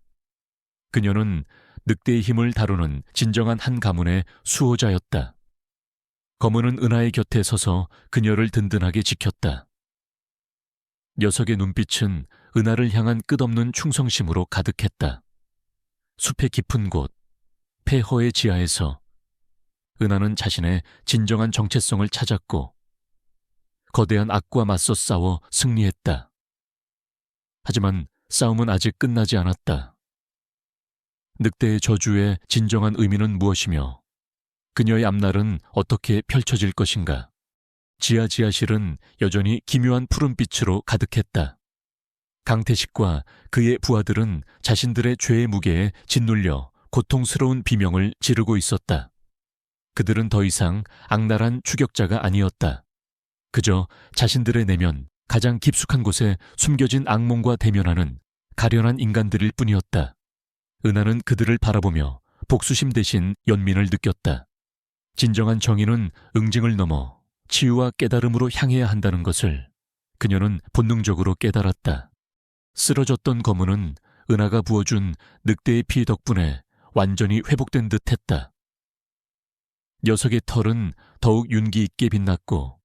Speaker 1: 그녀는 늑대의 힘을 다루는 진정한 한 가문의 수호자였다. 검은은 은하의 곁에 서서 그녀를 든든하게 지켰다. 녀석의 눈빛은 은하를 향한 끝없는 충성심으로 가득했다. 숲의 깊은 곳, 폐허의 지하에서 은하는 자신의 진정한 정체성을 찾았고 거대한 악과 맞서 싸워 승리했다. 하지만 싸움은 아직 끝나지 않았다. 늑대의 저주의 진정한 의미는 무엇이며 그녀의 앞날은 어떻게 펼쳐질 것인가? 지하실은 여전히 기묘한 푸른빛으로 가득했다. 강태식과 그의 부하들은 자신들의 죄의 무게에 짓눌려 고통스러운 비명을 지르고 있었다. 그들은 더 이상 악랄한 추격자가 아니었다. 그저 자신들의 내면 가장 깊숙한 곳에 숨겨진 악몽과 대면하는 가련한 인간들일 뿐이었다. 은하는 그들을 바라보며 복수심 대신 연민을 느꼈다. 진정한 정의는 응징을 넘어 치유와 깨달음으로 향해야 한다는 것을 그녀는 본능적으로 깨달았다. 쓰러졌던 검은은 은하가 부어준 늑대의 피 덕분에 완전히 회복된 듯 했다. 녀석의 털은 더욱 윤기 있게 빛났고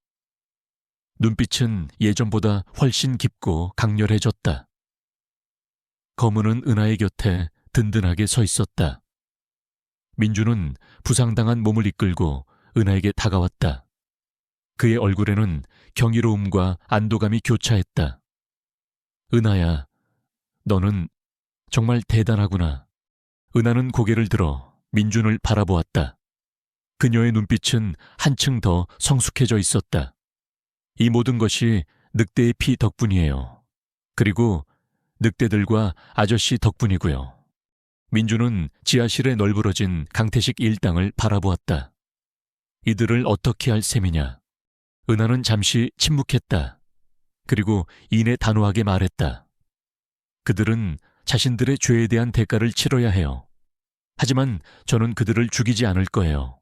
Speaker 1: 눈빛은 예전보다 훨씬 깊고 강렬해졌다. 검은은 은하의 곁에 든든하게 서 있었다. 민주는 부상당한 몸을 이끌고 은하에게 다가왔다. 그의 얼굴에는 경이로움과 안도감이 교차했다. 은하야, 너는 정말 대단하구나. 은하는 고개를 들어 민준을 바라보았다. 그녀의 눈빛은 한층 더 성숙해져 있었다. 이 모든 것이 늑대의 피 덕분이에요. 그리고 늑대들과 아저씨 덕분이고요. 민주는 지하실에 널브러진 강태식 일당을 바라보았다. 이들을 어떻게 할 셈이냐. 은하는 잠시 침묵했다. 그리고 이내 단호하게 말했다. 그들은 자신들의 죄에 대한 대가를 치러야 해요. 하지만 저는 그들을 죽이지 않을 거예요.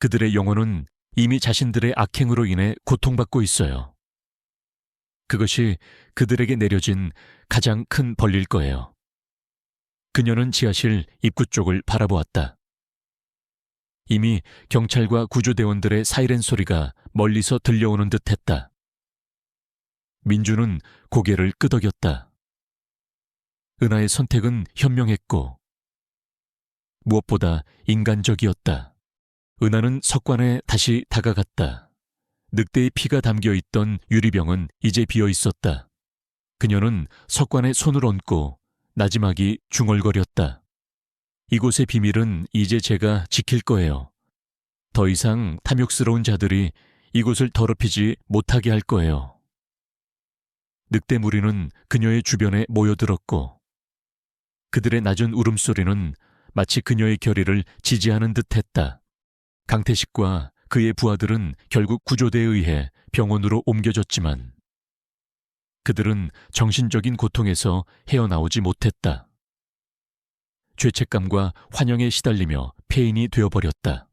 Speaker 1: 그들의 영혼은 이미 자신들의 악행으로 인해 고통받고 있어요. 그것이 그들에게 내려진 가장 큰 벌일 거예요. 그녀는 지하실 입구 쪽을 바라보았다. 이미 경찰과 구조대원들의 사이렌 소리가 멀리서 들려오는 듯 했다. 민주는 고개를 끄덕였다. 은하의 선택은 현명했고 무엇보다 인간적이었다. 은하는 석관에 다시 다가갔다. 늑대의 피가 담겨있던 유리병은 이제 비어 있었다. 그녀는 석관에 손을 얹고 나지막이 중얼거렸다. 이곳의 비밀은 이제 제가 지킬 거예요. 더 이상 탐욕스러운 자들이 이곳을 더럽히지 못하게 할 거예요. 늑대 무리는 그녀의 주변에 모여들었고 그들의 낮은 울음소리는 마치 그녀의 결의를 지지하는 듯했다. 강태식과 그의 부하들은 결국 구조대에 의해 병원으로 옮겨졌지만 그들은 정신적인 고통에서 헤어나오지 못했다. 죄책감과 환영에 시달리며 폐인이 되어버렸다.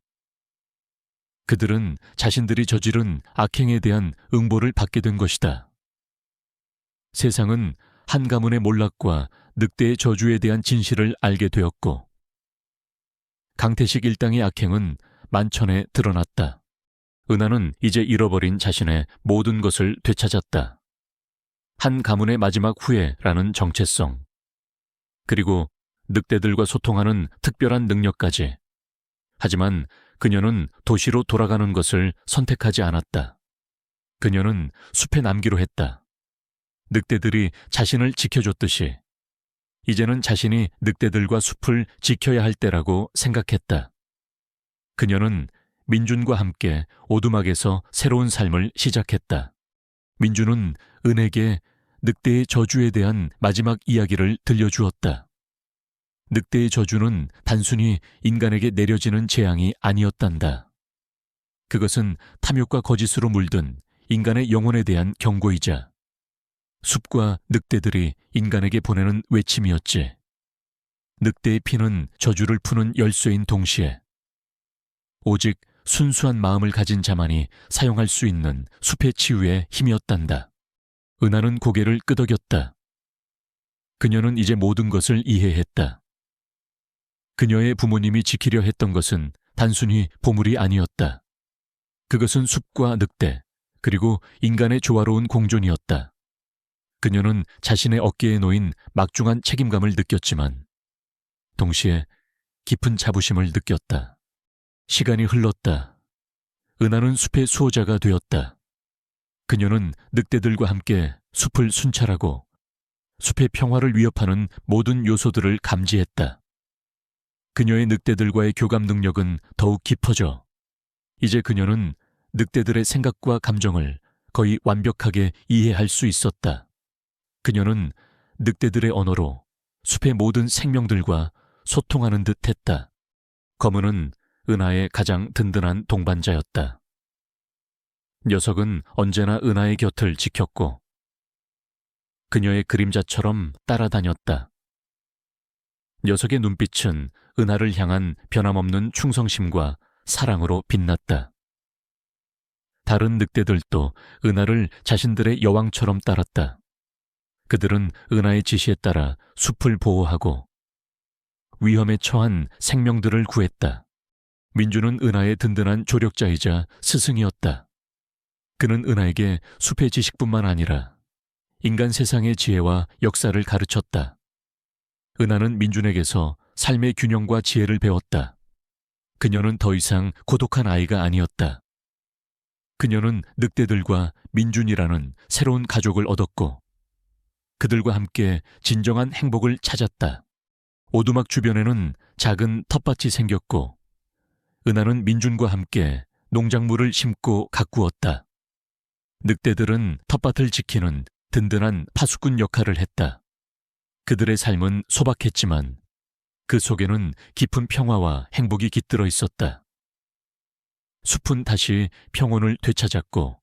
Speaker 1: 그들은 자신들이 저지른 악행에 대한 응보를 받게 된 것이다. 세상은 한 가문의 몰락과 늑대의 저주에 대한 진실을 알게 되었고 강태식 일당의 악행은 만천에 드러났다. 은하는 이제 잃어버린 자신의 모든 것을 되찾았다. 한 가문의 마지막 후회라는 정체성, 그리고 늑대들과 소통하는 특별한 능력까지. 하지만 그녀는 도시로 돌아가는 것을 선택하지 않았다. 그녀는 숲에 남기로 했다. 늑대들이 자신을 지켜줬듯이 이제는 자신이 늑대들과 숲을 지켜야 할 때라고 생각했다. 그녀는 민준과 함께 오두막에서 새로운 삶을 시작했다. 민준은 은에게 늑대의 저주에 대한 마지막 이야기를 들려주었다. 늑대의 저주는 단순히 인간에게 내려지는 재앙이 아니었단다. 그것은 탐욕과 거짓으로 물든 인간의 영혼에 대한 경고이자 숲과 늑대들이 인간에게 보내는 외침이었지. 늑대의 피는 저주를 푸는 열쇠인 동시에 오직 순수한 마음을 가진 자만이 사용할 수 있는 숲의 치유의 힘이었단다. 은하는 고개를 끄덕였다. 그녀는 이제 모든 것을 이해했다. 그녀의 부모님이 지키려 했던 것은 단순히 보물이 아니었다. 그것은 숲과 늑대, 그리고 인간의 조화로운 공존이었다. 그녀는 자신의 어깨에 놓인 막중한 책임감을 느꼈지만 동시에 깊은 자부심을 느꼈다. 시간이 흘렀다. 은하는 숲의 수호자가 되었다. 그녀는 늑대들과 함께 숲을 순찰하고 숲의 평화를 위협하는 모든 요소들을 감지했다. 그녀의 늑대들과의 교감 능력은 더욱 깊어져 이제 그녀는 늑대들의 생각과 감정을 거의 완벽하게 이해할 수 있었다. 그녀는 늑대들의 언어로 숲의 모든 생명들과 소통하는 듯 했다. 검은은 은하의 가장 든든한 동반자였다. 녀석은 언제나 은하의 곁을 지켰고 그녀의 그림자처럼 따라다녔다. 녀석의 눈빛은 은하를 향한 변함없는 충성심과 사랑으로 빛났다. 다른 늑대들도 은하를 자신들의 여왕처럼 따랐다. 그들은 은하의 지시에 따라 숲을 보호하고 위험에 처한 생명들을 구했다. 민주는 은하의 든든한 조력자이자 스승이었다. 그는 은하에게 숲의 지식뿐만 아니라 인간 세상의 지혜와 역사를 가르쳤다. 은하는 민준에게서 삶의 균형과 지혜를 배웠다. 그녀는 더 이상 고독한 아이가 아니었다. 그녀는 늑대들과 민준이라는 새로운 가족을 얻었고 그들과 함께 진정한 행복을 찾았다. 오두막 주변에는 작은 텃밭이 생겼고 은하는 민준과 함께 농작물을 심고 가꾸었다. 늑대들은 텃밭을 지키는 든든한 파수꾼 역할을 했다. 그들의 삶은 소박했지만 그 속에는 깊은 평화와 행복이 깃들어 있었다. 숲은 다시 평온을 되찾았고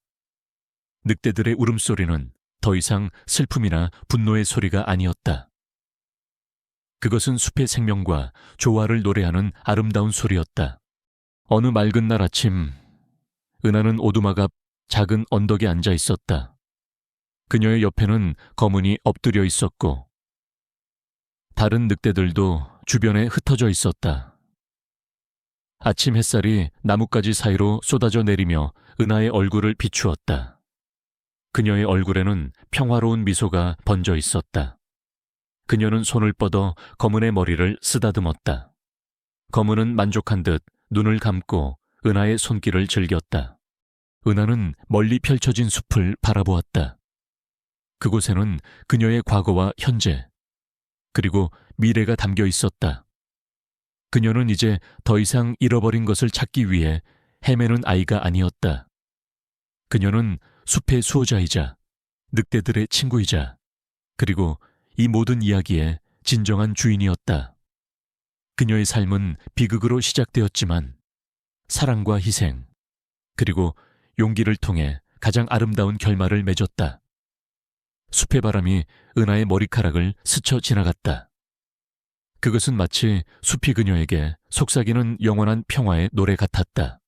Speaker 1: 늑대들의 울음소리는 더 이상 슬픔이나 분노의 소리가 아니었다. 그것은 숲의 생명과 조화를 노래하는 아름다운 소리였다. 어느 맑은 날 아침, 은하는 오두막 앞 작은 언덕에 앉아 있었다. 그녀의 옆에는 거문이 엎드려 있었고 다른 늑대들도 주변에 흩어져 있었다. 아침 햇살이 나뭇가지 사이로 쏟아져 내리며 은하의 얼굴을 비추었다. 그녀의 얼굴에는 평화로운 미소가 번져 있었다. 그녀는 손을 뻗어 거문의 머리를 쓰다듬었다. 거문은 만족한 듯 눈을 감고 은하의 손길을 즐겼다. 은하는 멀리 펼쳐진 숲을 바라보았다. 그곳에는 그녀의 과거와 현재, 그리고 미래가 담겨 있었다. 그녀는 이제 더 이상 잃어버린 것을 찾기 위해 헤매는 아이가 아니었다. 그녀는 숲의 수호자이자 늑대들의 친구이자 그리고 이 모든 이야기의 진정한 주인이었다. 그녀의 삶은 비극으로 시작되었지만 사랑과 희생, 그리고 용기를 통해 가장 아름다운 결말을 맺었다. 숲의 바람이 은하의 머리카락을 스쳐 지나갔다. 그것은 마치 숲이 그녀에게 속삭이는 영원한 평화의 노래 같았다.